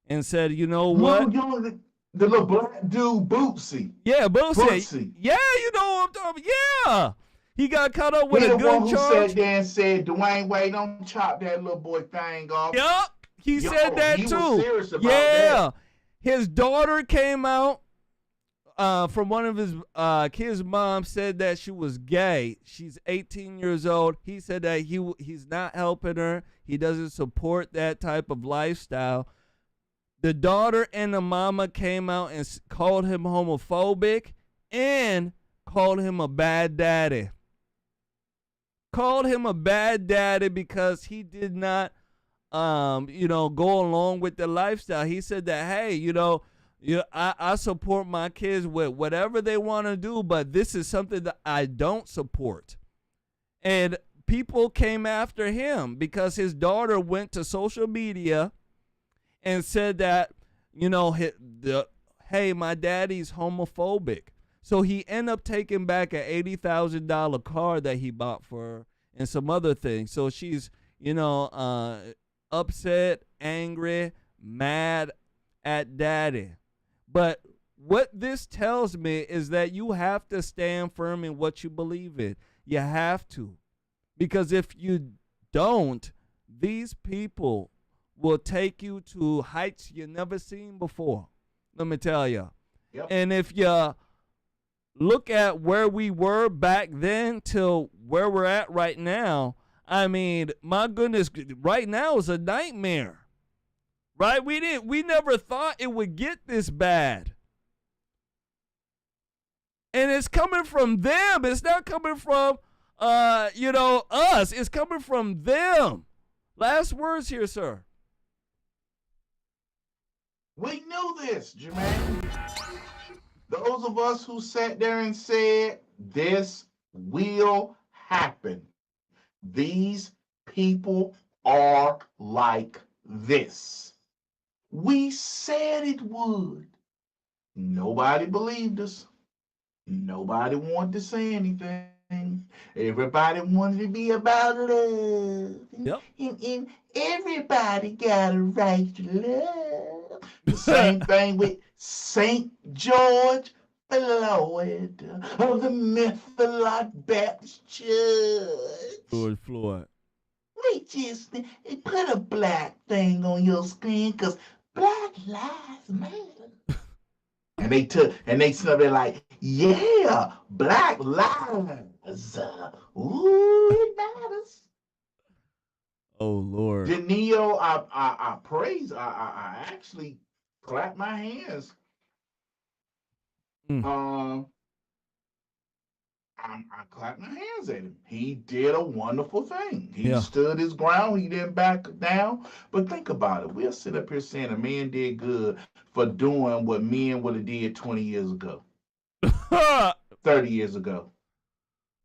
and said, you know what? The little black dude, Bootsy. Yeah, Bootsy. Bootsy. Yeah, you know what I'm talking about. Yeah. He got caught up with He a the one gun who charge. sat there and said, Dwayne Wade, don't chop that little boy thing off. Yup. He said that he too. Was serious about yeah. that. His daughter came out from one of his kids' mom said that she was gay. She's 18 years old. He said that he's not helping her. He doesn't support that type of lifestyle. The daughter and the mama came out and called him homophobic and called him a bad daddy. Called him a bad daddy because he did not, go along with the lifestyle. He said that, hey, I support my kids with whatever they want to do, but this is something that I don't support. And people came after him because his daughter went to social media and said that, hey, my daddy's homophobic. So he ended up taking back an $80,000 car that he bought for her and some other things. So she's, upset, angry, mad at daddy. But what this tells me is that you have to stand firm in what you believe in. You have to. Because if you don't, these people will take you to heights you've never seen before. Let me tell you. Yep. And if you look at where we were back then till where we're at right now, I mean, my goodness, right now is a nightmare. Right? We never thought it would get this bad. And it's coming from them. It's not coming from us. It's coming from them. Last words here, sir. We knew this, Jermaine. Those of us who sat there and said, this will happen. These people are like this. We said it would. Nobody believed us. Nobody wanted to say anything. Everybody wanted to be about love. Yep. And everybody got a right to love. The same thing with St. George Floyd of the Methodist Baptist Church. George Floyd. We just put a black thing on your screen because Black Lives Matter. and they started like, yeah, Black Lives. Ooh, it matters. Oh Lord. Denio, I praise. I actually clap my hands. I clapped my hands at him. He did a wonderful thing. He stood his ground. He didn't back down. But think about it. We'll sit up here saying a man did good for doing what men would have did 20 years ago, 30 years ago.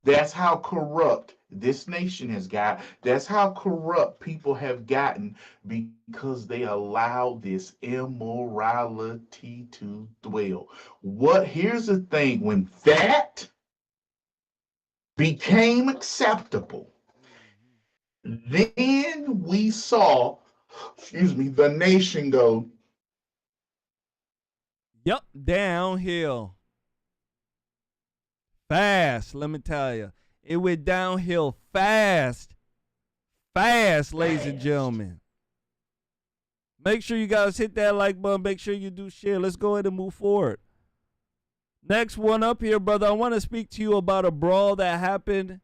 That's how corrupt this nation has got. That's how corrupt people have gotten because they allow this immorality to dwell. Here's the thing. When that became acceptable, then we saw, the nation go. Yep, downhill. Fast, let me tell you. It went downhill fast, ladies and gentlemen. Make sure you guys hit that like button. Make sure you do share. Let's go ahead and move forward. Next one up here, brother. I want to speak to you about a brawl that happened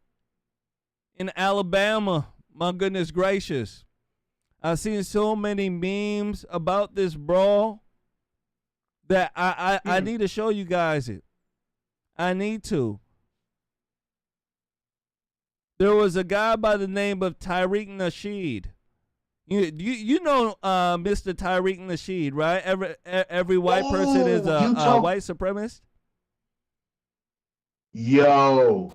in Alabama. My goodness gracious. I've seen so many memes about this brawl that I need to show you guys it. I need to. There was a guy by the name of Tariq Nasheed. You know Mr. Tariq Nasheed, right? Every white person is a white supremacist. Yo,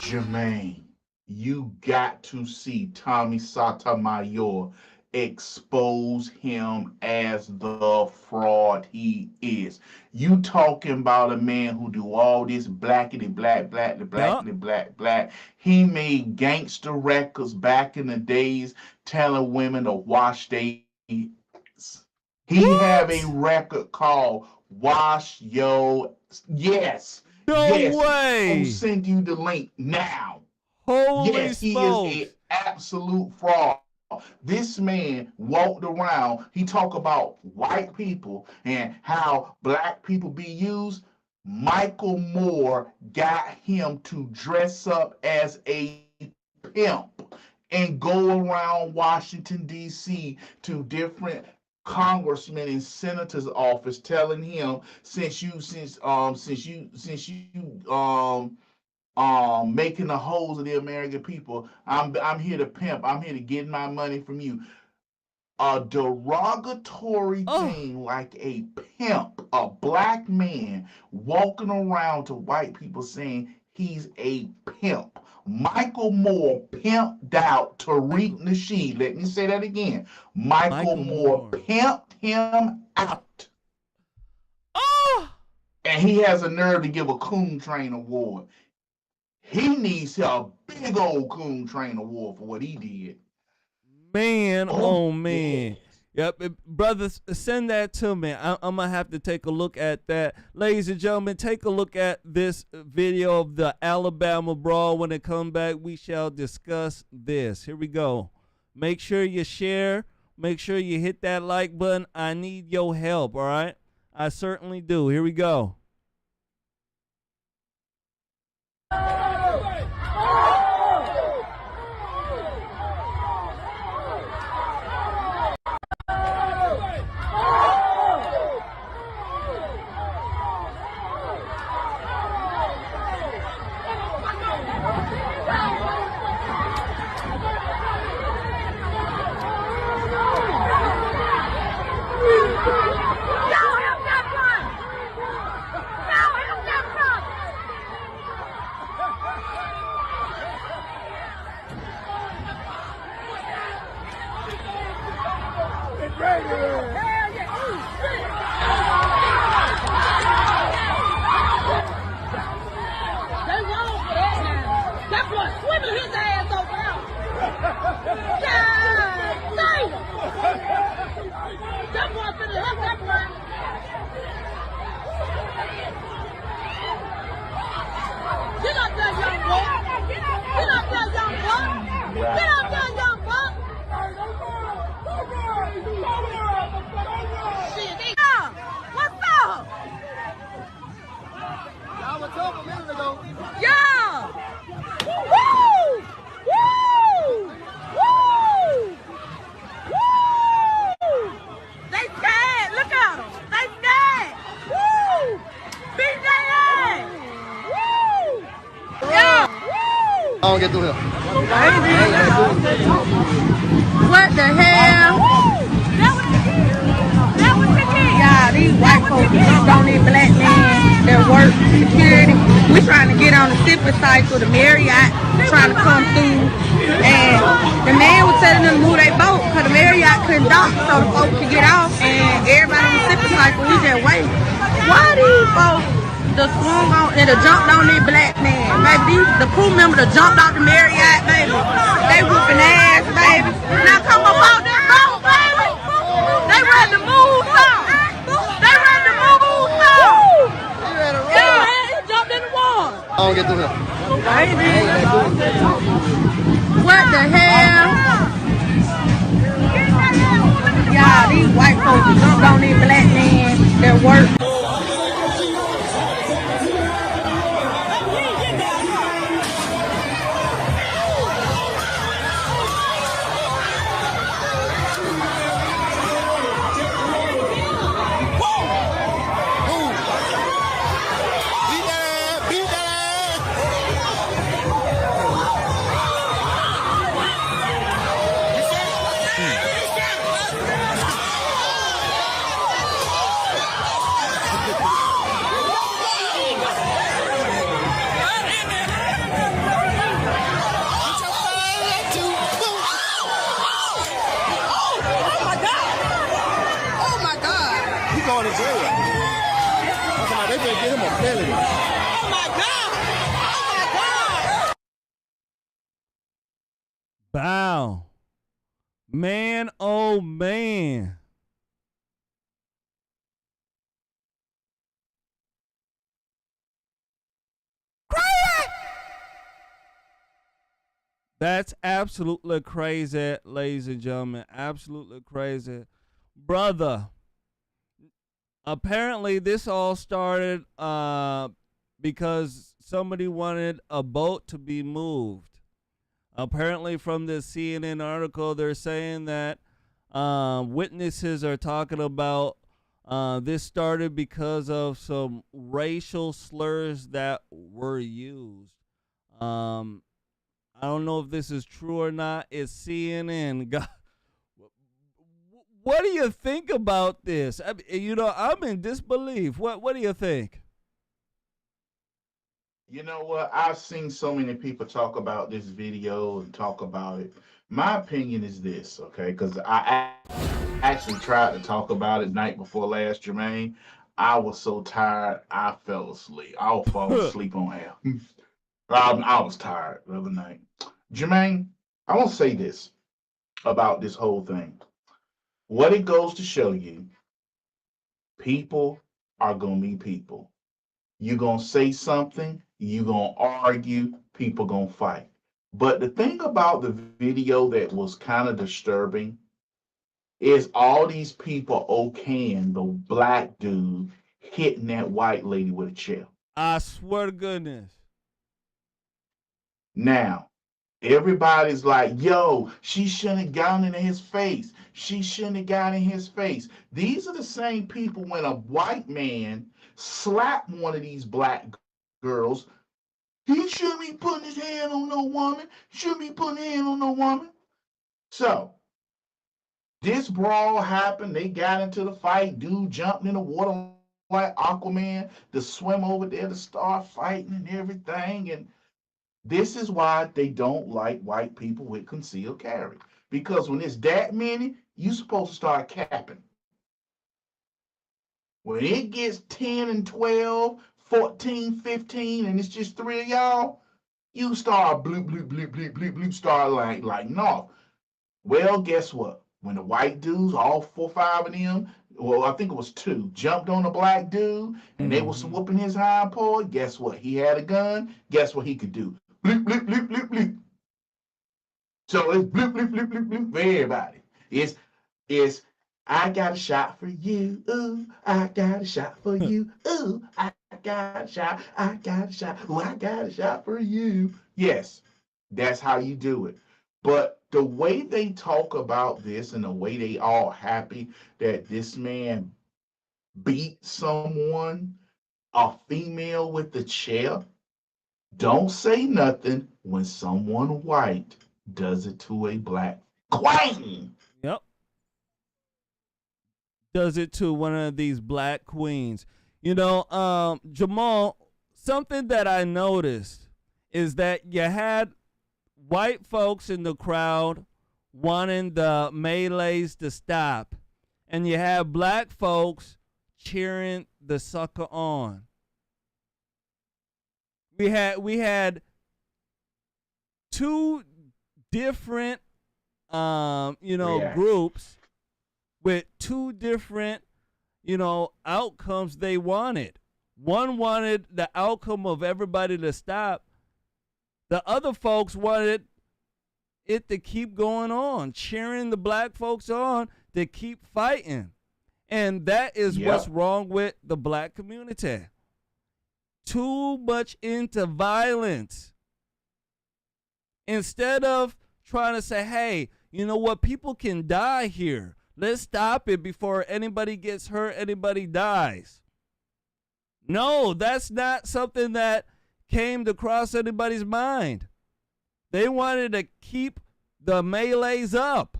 Jermain, you got to see Tommy Sotomayor expose him as the fraud he is. You talking about a man who do all this blackity black, black. He made gangster records back in the days telling women to wash their hands. He have a record called Wash Yo. Yes. No way. I'll send you the link now. Holy yes, he smokes. is an absolute fraud. This man walked around, he talked about white people and how black people be used. Michael Moore got him to dress up as a pimp and go around Washington, D.C. to different congressmen and senators' office telling him making the holes of the American people, I'm here to pimp, I'm here to get my money from you. A derogatory thing like a pimp, a black man walking around to white people saying he's a pimp. Michael Moore pimped out Tariq Nasheed. Let me say that again. Michael Moore pimped him out. And he has a nerve to give a Coon Train Award. He needs a big old Coon Train Award for what he did. Man, oh man. Yep, brothers, send that to me. I'm going to have to take a look at that. Ladies and gentlemen, take a look at this video of the Alabama brawl. When it comes back, we shall discuss this. Here we go. Make sure you share. Make sure you hit that like button. I need your help, all right? I certainly do. Here we go. I don't get through here. What the hell? Y'all, these white folks don't need black men that work security. We trying to get on the sipping cycle, the Marriott trying to come through. And the man was telling them to move their boat because the Marriott couldn't dock so the folks could get off. And everybody on the sipping cycle, we just wait. Why these folks the swung on and the jumped on their black man? Baby, the crew member that jumped out the Marriott, baby. They whooping ass, baby. Now come up out that boat, baby. They ready to move some. They ready to move some. Yeah, he jumped in the water. I don't get through here. What the hell? Y'all, these white folks jumped on these black men that work. going to jail. I'm talking about they better get him a felony. Oh my God! Oh my God! Bow. Man, oh man. That's absolutely crazy, ladies and gentlemen. Absolutely crazy. Brother, apparently this all started because somebody wanted a boat to be moved. Apparently from the CNN article, they're saying that witnesses are talking about this started because of some racial slurs that were used. I don't know if this is true or not. It's CNN. God, what do you think about this? I'm in disbelief. What do you think? You know what? I've seen so many people talk about this video and talk about it. My opinion is this, okay? Because actually tried to talk about it night before last, Jermaine. I was so tired, I fell asleep. I was falling asleep on air. I was tired the other night. Jermaine, I want to say this about this whole thing. What it goes to show you, people are going to be people. You're going to say something, you're going to argue, people going to fight. But the thing about the video that was kind of disturbing is all these people okaying the black dude hitting that white lady with a chair. I swear to goodness. Now, everybody's like, yo, she shouldn't have gotten in his face. She shouldn't have gotten in his face. These are the same people when a white man slapped one of these black girls. He shouldn't be putting his hand on no woman. Shouldn't be putting his hand on no woman. So, this brawl happened. They got into the fight. Dude jumped in the water like Aquaman to swim over there to start fighting and everything. And this is why they don't like white people with concealed carry. Because when it's that many, you're supposed to start capping. When it gets 10 and 12, 14, 15, and it's just three of y'all, you start bloop, bloop, bloop, bloop, bloop, bloop, start like, no. Well, guess what? When the white dudes, all 4 or 5 of them, well, I think it was 2, jumped on the black dude, and they was whooping his hind paw, guess what? He had a gun. Guess what he could do? Bloop, bloop, bloop, bloop, bloop. So it's bloop, bloop, bloop, bloop, bloop for everybody. It's I got a shot for you. Ooh, I got a shot for you. Ooh, I got a shot. I got a shot. Ooh, I got a shot for you. Yes, that's how you do it. But the way they talk about this and the way they all happy that this man beat someone, a female with the chair, don't say nothing when someone white does it to a black queen. Yep. Does it to one of these black queens. You know, Jamal, something that I noticed is that you had white folks in the crowd wanting the melees to stop, and you have black folks cheering the sucker on. We had 2 different groups with 2 different outcomes they wanted. One wanted the outcome of everybody to stop. The other folks wanted it to keep going on, cheering the black folks on to keep fighting. And that is what's wrong with the black community. Too much into violence. Instead of trying to say, hey, you know what, people can die here. Let's stop it before anybody gets hurt, anybody dies. No, that's not something that came to cross anybody's mind. They wanted to keep the melees up,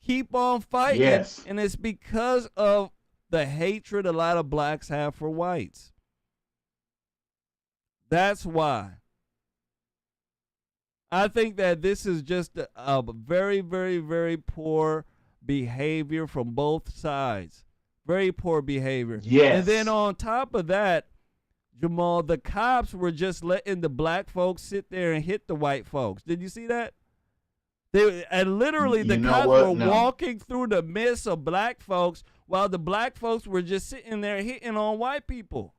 keep on fighting. Yes. And it's because of the hatred a lot of blacks have for whites. That's why. I think that this is just a very, very, very poor behavior from both sides. Very poor behavior. Yes. And then on top of that, Jamal, the cops were just letting the black folks sit there and hit the white folks. Did you see that? And literally the cops were walking through the midst of black folks while the black folks were just sitting there hitting on white people.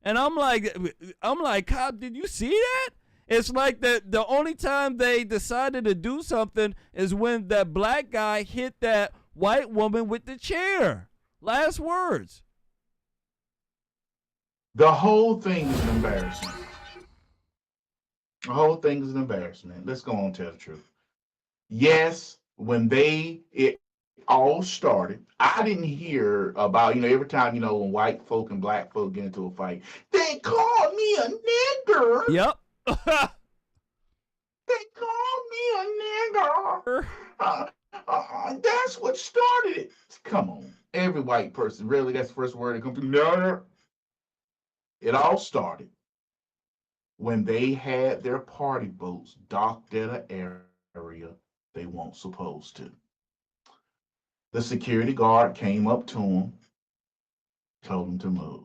And I'm like, cop, did you see that? It's like the only time they decided to do something is when that black guy hit that white woman with the chair. Last words. The whole thing is an embarrassment. The whole thing is an embarrassment. Let's go on and tell the truth. Yes, when it all started, I didn't hear about, every time, when white folk and black folk get into a fight, they call me a nigger. Yep. They call me a nigger. That's what started it. Come on. Every white person, really, that's the first word that comes to nigger. It all started when they had their party boats docked at an area they weren't supposed to. The security guard came up to them, told them to move.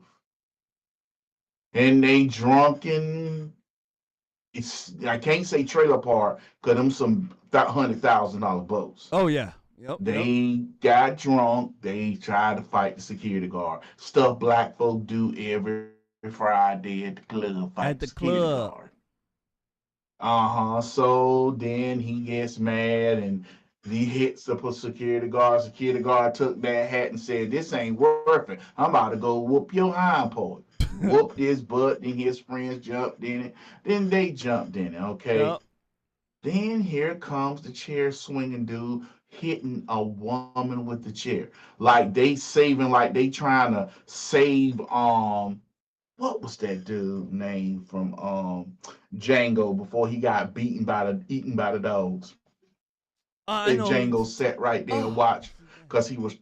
And they drunken, I can't say trailer park, because them some $100,000 boats. Oh, yeah. Yep. They got drunk. They tried to fight the security guard. Stuff black folk do every Friday at the club. Fight at the security club. Guard. So then he gets mad and he hits the security guard. Security guard took that hat and said, "This ain't worth it. I'm about to go whoop your hind part." Whooped his butt. Then his friends jumped in it. Then they jumped in it. Okay. Yep. Then here comes the chair swinging dude hitting a woman with the chair. Like they trying to save what was that dude name from Django before he got eaten by the dogs? And Django sat right there and watched because he was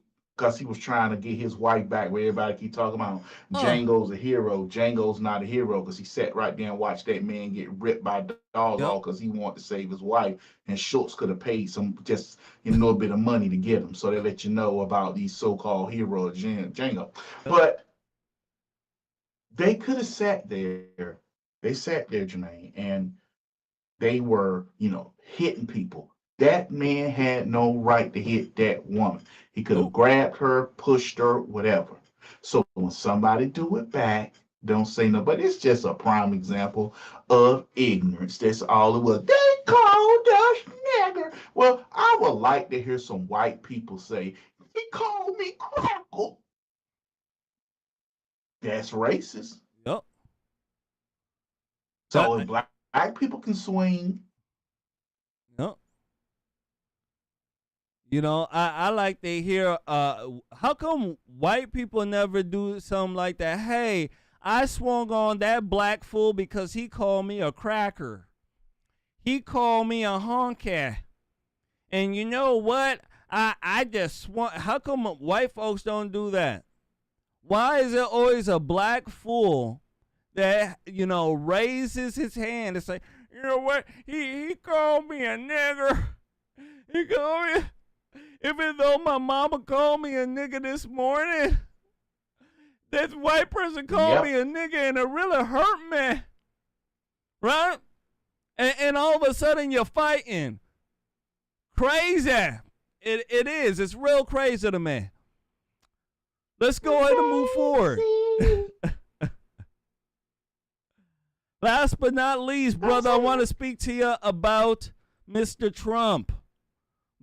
trying to get his wife back, where everybody keep talking about Django's a hero. Django's not a hero because he sat right there and watched that man get ripped by dogs all because he wanted to save his wife. And Schultz could have paid just a little bit of money to get him. So they let you know about these so-called heroes, Django. But they could have sat there. They sat there, Jermain, and they were, hitting people. That man had no right to hit that woman. He could have grabbed her, pushed her, whatever. So when somebody do it back, don't say no. But it's just a prime example of ignorance. That's all it was. They called us nigger. Well, I would like to hear some white people say, "He called me crackle." That's racist. Yep. So if black people can swing. Yep. I like to hear, how come white people never do something like that? Hey, I swung on that black fool because he called me a cracker. He called me a honky. And you know what? I just swung. How come white folks don't do that? Why is it always a black fool that, raises his hand and say, "You know what? He called me a nigger. He called me." Even though my mama called me a nigga this morning, that white person called me a nigga and it really hurt me. Right? And all of a sudden you're fighting. Crazy. It is. It's real crazy to me. Let's go ahead and move forward. Last but not least, brother, I want to speak to you about Mr. Trump.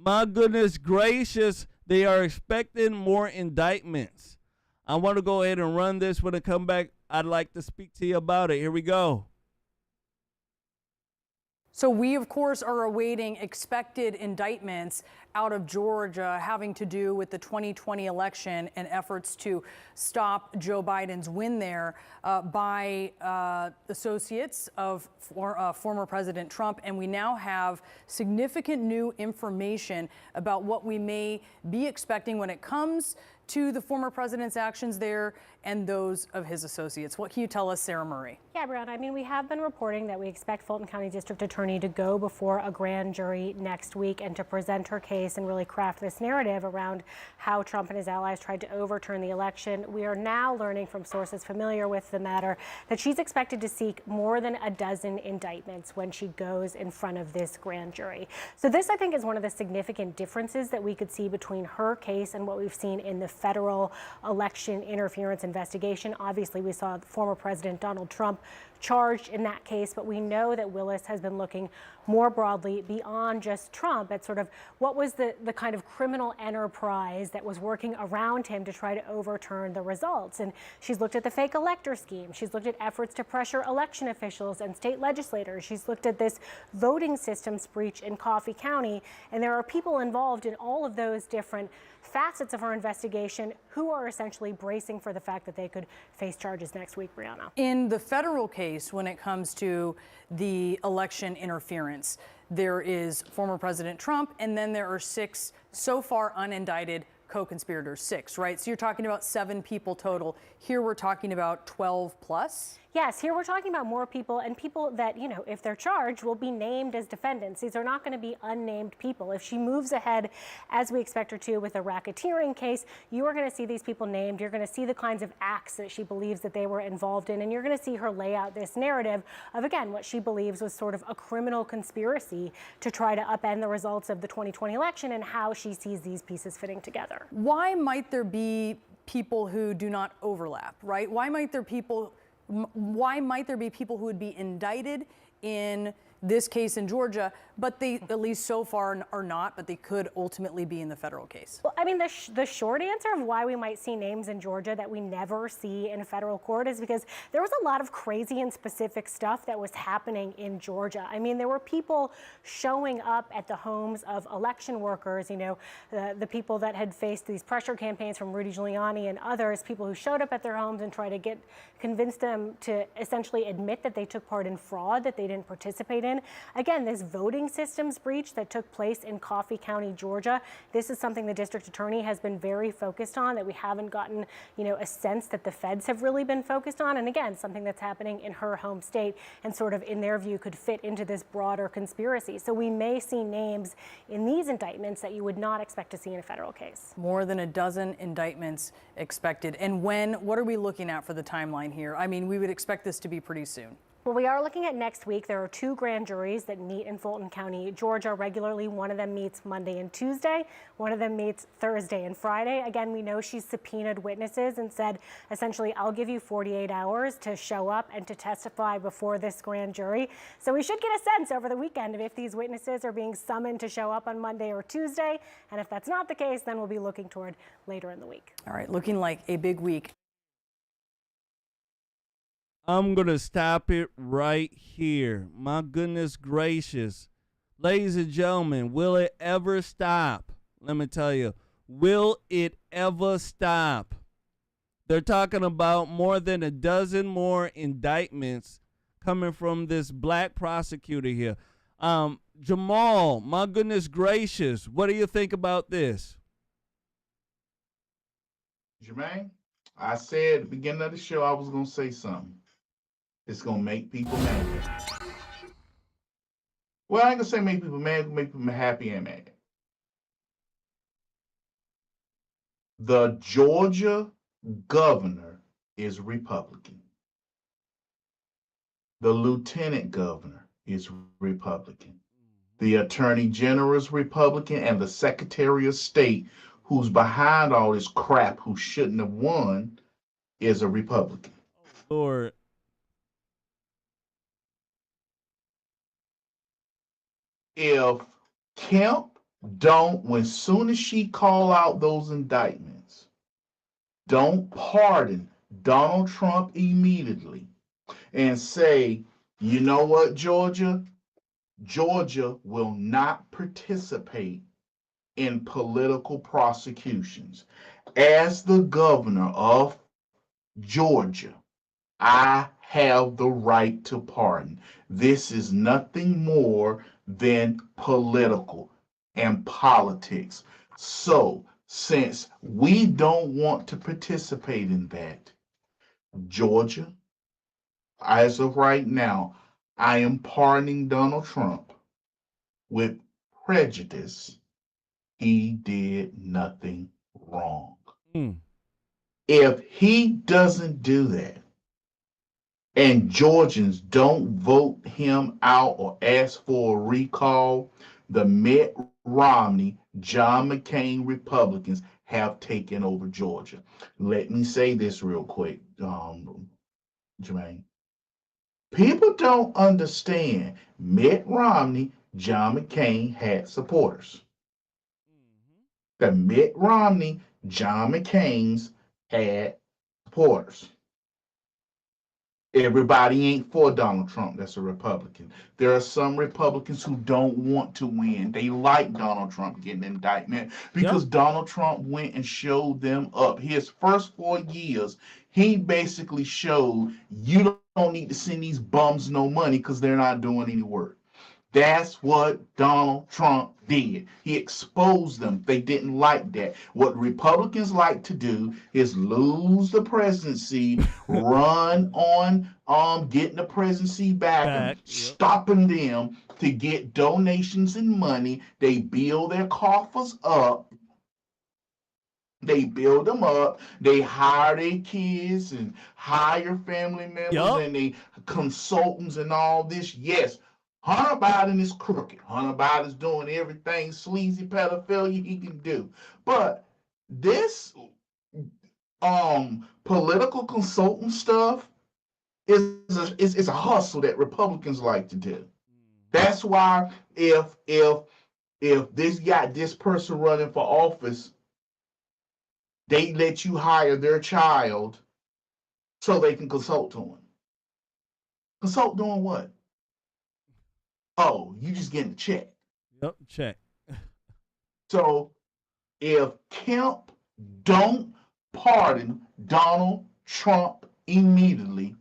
My goodness gracious, they are expecting more indictments. I want to go ahead and run this. When I come back, I'd like to speak to you about it. Here we go. So we, of course, are awaiting expected indictments out of Georgia having to do with the 2020 election and efforts to stop Joe Biden's win there by associates of former President Trump. And we now have significant new information about what we may be expecting when it comes to the former president's actions there and those of his associates. What can you tell us, Sarah Murray? Yeah, Brianna, we have been reporting that we expect Fulton County District Attorney to go before a grand jury next week and to present her case case and really craft this narrative around how Trump and his allies tried to overturn the election. We are now learning from sources familiar with the matter that she's expected to seek more than a dozen indictments when she goes in front of this grand jury. So this, I think, is one of the significant differences that we could see between her case and what we've seen in the federal election interference investigation. Obviously, we saw former President Donald Trump charged in that case, but we know that Willis has been looking more broadly beyond just Trump at sort of what was the kind of criminal enterprise that was working around him to try to overturn the results. And she's looked at the fake elector scheme. She's looked at efforts to pressure election officials and state legislators. She's looked at this voting systems breach in Coffee County. And there are people involved in all of those different facets of her investigation who are essentially bracing for the fact that they could face charges next week, Brianna. In the federal case, when it comes to the election interference, there is former President Trump, and then there are 6 so far unindicted co-conspirators, 6, right? So you're talking about 7 people total. Here we're talking about 12 plus? Yes, here we're talking about more people, and people that, you know, if they're charged, will be named as defendants. These are not going to be unnamed people. If she moves ahead, as we expect her to with a racketeering case, you are going to see these people named. You're going to see the kinds of acts that she believes that they were involved in, and you're going to see her lay out this narrative of, again, what she believes was sort of a criminal conspiracy to try to upend the results of the 2020 election and how she sees these pieces fitting together. Why might there be people who do not overlap, right? Why might there be people who would be indicted in this case in Georgia, but they, at least so far, are not, but they could ultimately be in the federal case? Well, I mean, the short answer of why we might see names in Georgia that we never see in a federal court is because there was a lot of crazy and specific stuff that was happening in Georgia. I mean, there were people showing up at the homes of election workers, you know, the people that had faced these pressure campaigns from Rudy Giuliani and others, people who showed up at their homes and tried to convince them to essentially admit that they took part in fraud, that they didn't participate in. Again, this voting systems breach that took place in Coffee County, Georgia, this is something the district attorney has been very focused on, that we haven't gotten, you know, a sense that the feds have really been focused on. And again, something that's happening in her home state and sort of, in their view, could fit into this broader conspiracy. So we may see names in these indictments that you would not expect to see in a federal case. More than a dozen indictments expected. And what are we looking at for the timeline here? I mean, we would expect this to be pretty soon. Well, we are looking at next week. There are 2 grand juries that meet in Fulton County, Georgia regularly. One of them meets Monday and Tuesday. One of them meets Thursday and Friday. Again, we know she's subpoenaed witnesses and said, essentially, I'll give you 48 hours to show up and to testify before this grand jury. So we should get a sense over the weekend of if these witnesses are being summoned to show up on Monday or Tuesday. And if that's not the case, then we'll be looking toward later in the week. All right, looking like a big week. I'm going to stop it right here. My goodness gracious. Ladies and gentlemen, will it ever stop? Let me tell you, will it ever stop? They're talking about more than a dozen more indictments coming from this black prosecutor here. Jamal, my goodness gracious, what do you think about this? Jermain, I said at the beginning of the show I was going to say something. It's going to make people mad. Well, I ain't going to say make people mad, make people happy and mad. The Georgia governor is Republican. The lieutenant governor is Republican. The attorney general is Republican, and the secretary of state, who's behind all this crap, who shouldn't have won, is a Republican. Lord. If Kemp don't, when soon as she call out those indictments, don't pardon Donald Trump immediately and say, you know what, Georgia? Georgia will not participate in political prosecutions. As the governor of Georgia, I have the right to pardon. This is nothing more than political and politics. So, since we don't want to participate in that, Georgia, as of right now, I am pardoning Donald Trump with prejudice he did nothing wrong. Mm. If he doesn't do that, and Georgians don't vote him out or ask for a recall, the Mitt Romney, John McCain Republicans have taken over Georgia. Let me say this real quick, Jermain. People don't understand Mitt Romney, John McCain had supporters. The Mitt Romney, John McCain's had supporters. Everybody ain't for Donald Trump that's a Republican. There are some Republicans who don't want to win. They like Donald Trump getting an indictment because Donald Trump went and showed them up. His first 4 years, he basically showed you don't need to send these bums no money because they're not doing any work. That's what Donald Trump did. He exposed them. They didn't like that. What Republicans like to do is lose the presidency, run on getting the presidency back and stopping them to get donations and money. They build their coffers up. They build them up. They hire their kids and hire family members and they consultants and all this. Yes, Hunter Biden is crooked. Hunter Biden's doing everything sleazy pedophilia he can do. But this political consultant stuff is a hustle that Republicans like to do. That's why if this person running for office, they let you hire their child so they can consult to him. Consult doing what? Oh, you just getting a check. Yep, check. So if Kemp don't pardon Donald Trump immediately,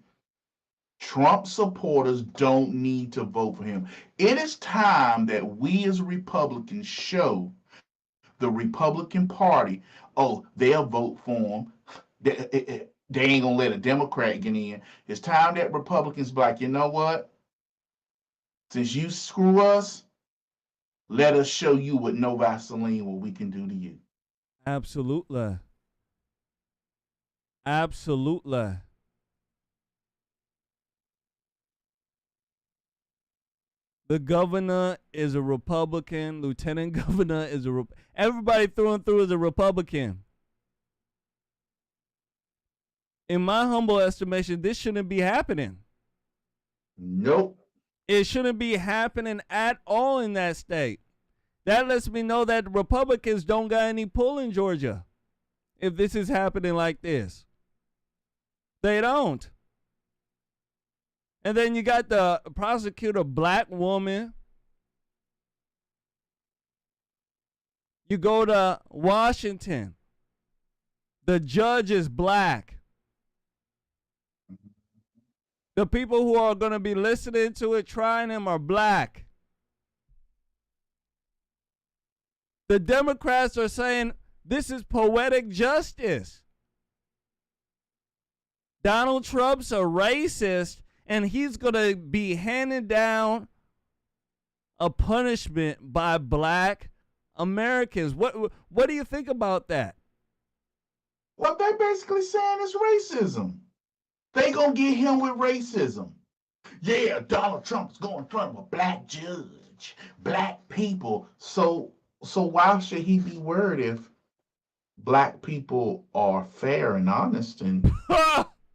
Trump supporters don't need to vote for him. It is time that we as Republicans show the Republican Party, oh, they'll vote for him. They ain't gonna let a Democrat get in. It's time that Republicans be like, you know what? Since you screw us, let us show you with no Vaseline what we can do to you. Absolutely. Absolutely. The governor is a Republican. Lieutenant governor is everybody through and through is a Republican. In my humble estimation, this shouldn't be happening. Nope. It shouldn't be happening at all in that state. That lets me know that Republicans don't got any pull in Georgia if this is happening like this. They don't. And then you got the prosecutor, black woman. You go to Washington. The judge is black. The people who are going to be listening to it, trying him, are black. The Democrats are saying this is poetic justice. Donald Trump's a racist, and he's going to be handing down a punishment by black Americans. What do you think about that? What they're basically saying is racism. They gonna get him with racism. Yeah, Donald Trump's going in front of a black judge, black people. So why should he be worried if black people are fair and honest and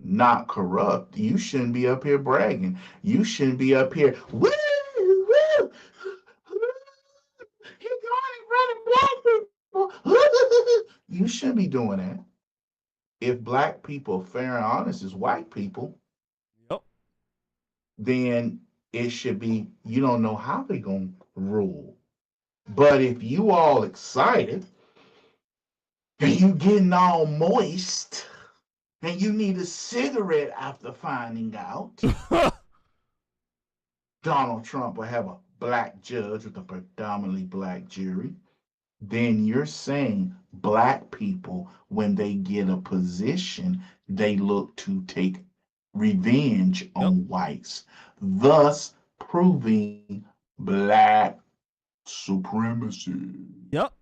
not corrupt? You shouldn't be up here bragging. You shouldn't be up here, woo, woo, he's going in front of black people. You shouldn't be doing that. If black people are fair and honest as white people, then it should be, you don't know how they're going to rule. But if you all excited and you getting all moist and you need a cigarette after finding out Donald Trump will have a black judge with a predominantly black jury, then you're saying black people, when they get a position, they look to take revenge on whites, thus proving black supremacy. Yep.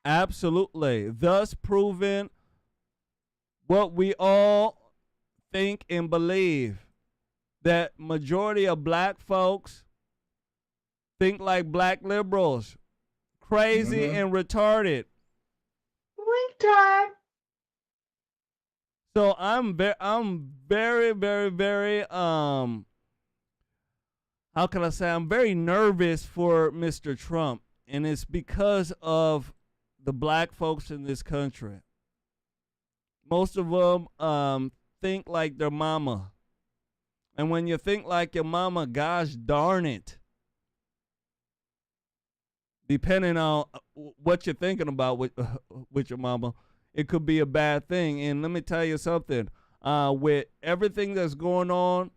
Absolutely. Thus proving what we all think and believe, that majority of black folks think like black liberals, crazy and retarded. Retard. So I'm very, very, very how can I say, I'm very nervous for Mr. Trump, and it's because of the black folks in this country. Most of them think like their mama. And when you think like your mama, gosh darn it, depending on what you're thinking about with your mama, it could be a bad thing. And let me tell you something, with everything that's going on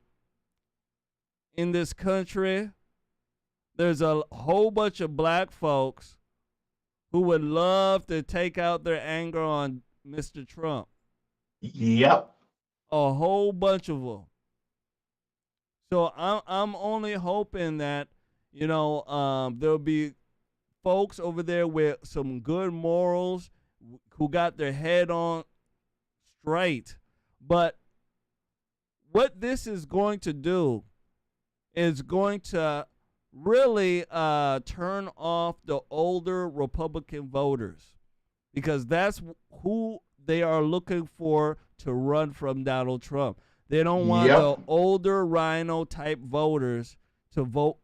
in this country, there's a whole bunch of black folks who would love to take out their anger on Mr. Trump. Yep. A whole bunch of them. So I'm only hoping that, there'll be folks over there with some good morals who got their head on straight. But what this is going to do is going to really turn off the older Republican voters, because that's who they are looking for to run from Donald Trump. They don't want the older rhino type voters to vote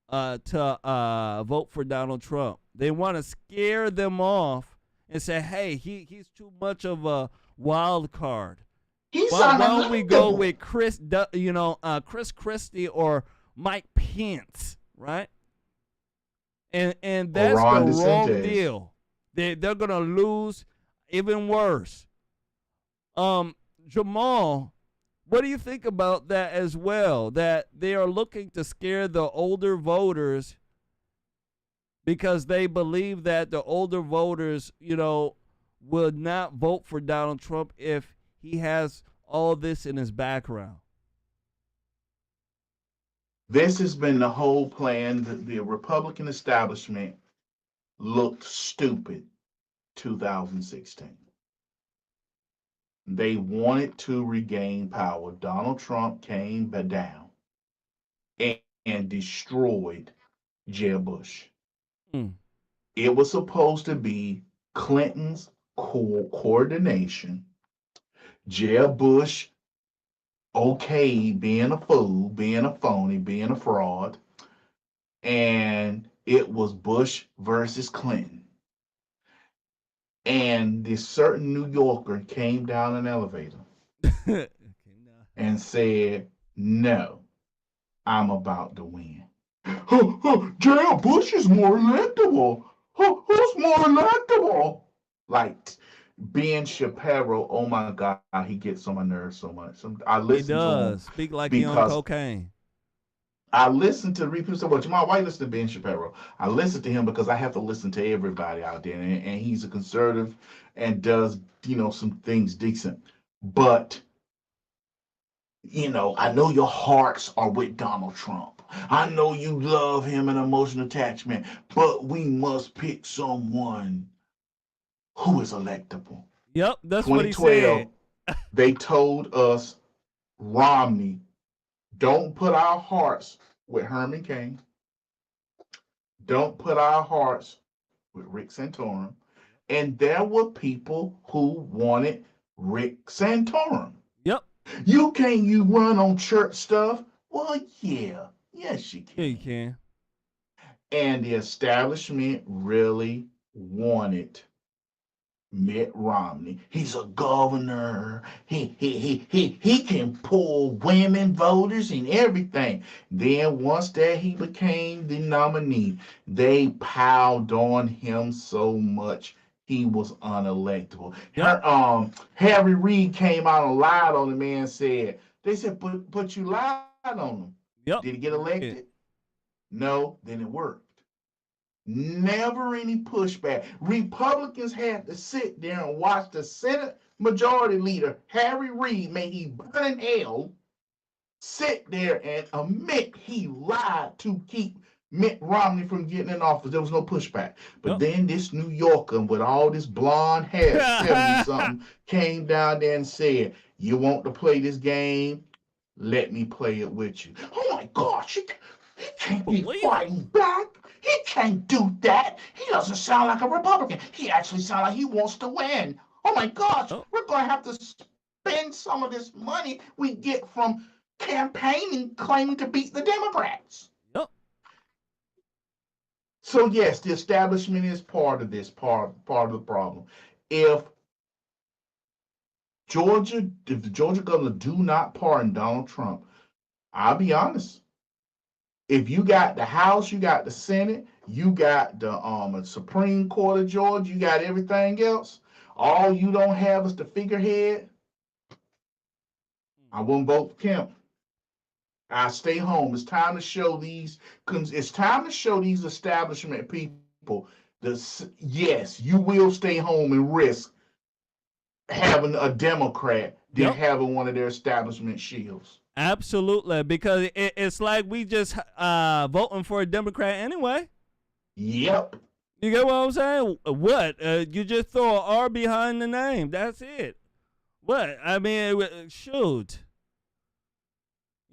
for Donald Trump. They want to scare them off and say, "Hey, he's too much of a wild card. Why don't we go with Chris Christie or Mike Pence, right?" And that's the wrong deal. They're gonna lose even worse. Jamal, what do you think about that as well? That they are looking to scare the older voters because they believe that the older voters, would not vote for Donald Trump if he has all this in his background. This has been the whole plan. The Republican establishment looked stupid 2016. They wanted to regain power. Donald Trump came down and destroyed Jeb Bush. It was supposed to be Clinton's coordination. Jeb Bush, okay, being a fool, being a phony, being a fraud. And it was Bush versus Clinton. And this certain New Yorker came down an elevator and said, "No, I'm about to win." Jeb Bush is more electable. Who's more electable? Like Ben Shapiro, oh my God, he gets on my nerves so much. I listen to him. Speak like he on cocaine. I listen to people say, "Well, Jamal, why listen to Ben Shapiro?" I listen to him because I have to listen to everybody out there, and he's a conservative and does, some things decent. But, I know your hearts are with Donald Trump. I know you love him and emotional attachment, but we must pick someone who is electable. Yep, that's what he said. They told us Romney. Don't put our hearts with Herman Cain. Don't put our hearts with Rick Santorum. And there were people who wanted Rick Santorum. Yep. You run on church stuff? Well, yeah. Yes, you can. Yeah, you can. And the establishment really wanted Mitt Romney. He's a governor. He can pull women voters and everything. Then once that he became the nominee, they piled on him so much he was unelectable. Yep. Harry Reid came out and lied on the man. They said, but you lied on him. Yep. Did he get elected? No. Then it worked. Never any pushback. Republicans had to sit there and watch the Senate Majority Leader, Harry Reid, may he burn in hell, sit there and admit he lied to keep Mitt Romney from getting in office. There was no pushback. But then this New Yorker with all this blonde hair, 70-something, came down there and said, you want to play this game? Let me play it with you. Oh my gosh, he can't be fighting back. He can't do that. He doesn't sound like a Republican. He actually sounds like he wants to win. Oh my gosh, we're going to have to spend some of this money we get from campaigning claiming to beat the Democrats. So yes, the establishment is part of this, part of the problem. If the Georgia governor do not pardon Donald Trump, I'll be honest. If you got the House, you got the Senate, you got the Supreme Court of Georgia, you got everything else, all you don't have is the figurehead, I wouldn't vote for Kemp. I stay home. It's time to show these. It's time to show these establishment people that yes, you will stay home and risk having a Democrat than having one of their establishment shields. Absolutely, because it's like we just voting for a Democrat anyway. Yep. You get what I'm saying? What? You just throw an R behind the name. That's it. What? I mean, shoot.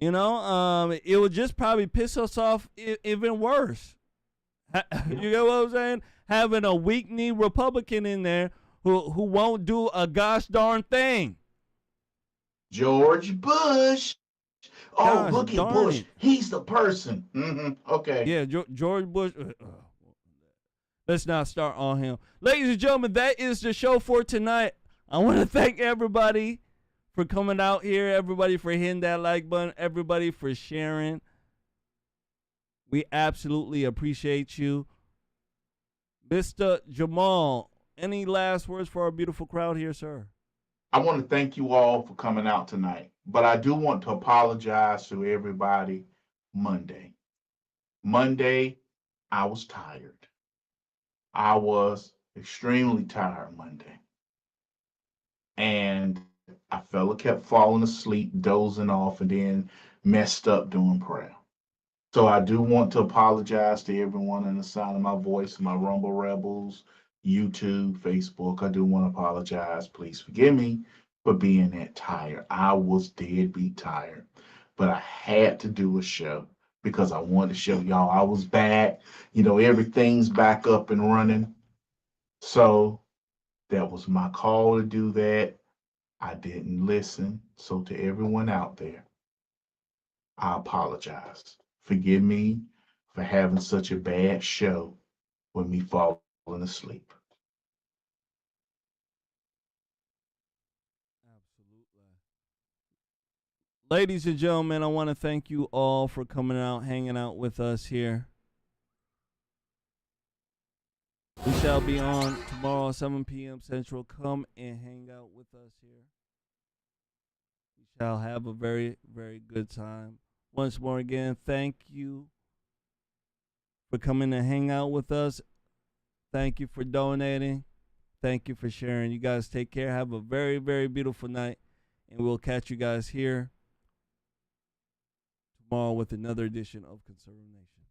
You know, it would just probably piss us off even worse. You get what I'm saying? Having a weak-knee Republican in there who won't do a gosh darn thing. George Bush. Oh, look at Bush. He's the person. Okay. Yeah, George Bush. Let's not start on him. Ladies and gentlemen, that is the show for tonight. I want to thank everybody for coming out here, everybody for hitting that like button, everybody for sharing. We absolutely appreciate you. Mr. Jamal, any last words for our beautiful crowd here, sir? I want to thank you all for coming out tonight, but I do want to apologize to everybody Monday. Monday, I was tired. I was extremely tired Monday. And I kept falling asleep, dozing off, and then messed up doing prayer. So I do want to apologize to everyone in the sound of my voice, my Rumble Rebels, YouTube, Facebook. I do want to apologize. Please forgive me for being that tired. I was deadbeat tired, but I had to do a show because I wanted to show y'all I was back. You know, everything's back up and running. So that was my call to do that. I didn't listen. So to everyone out there, I apologize. Forgive me for having such a bad show with me falling asleep. Ladies and gentlemen, I want to thank you all for coming out, hanging out with us here. We shall be on tomorrow, 7 p.m. Central. Come and hang out with us here. We shall have a very, very good time. Once more again, thank you for coming to hang out with us. Thank you for donating. Thank you for sharing. You guys take care. Have a very, very beautiful night. And we'll catch you guys here tomorrow with another edition of Conservative Nation.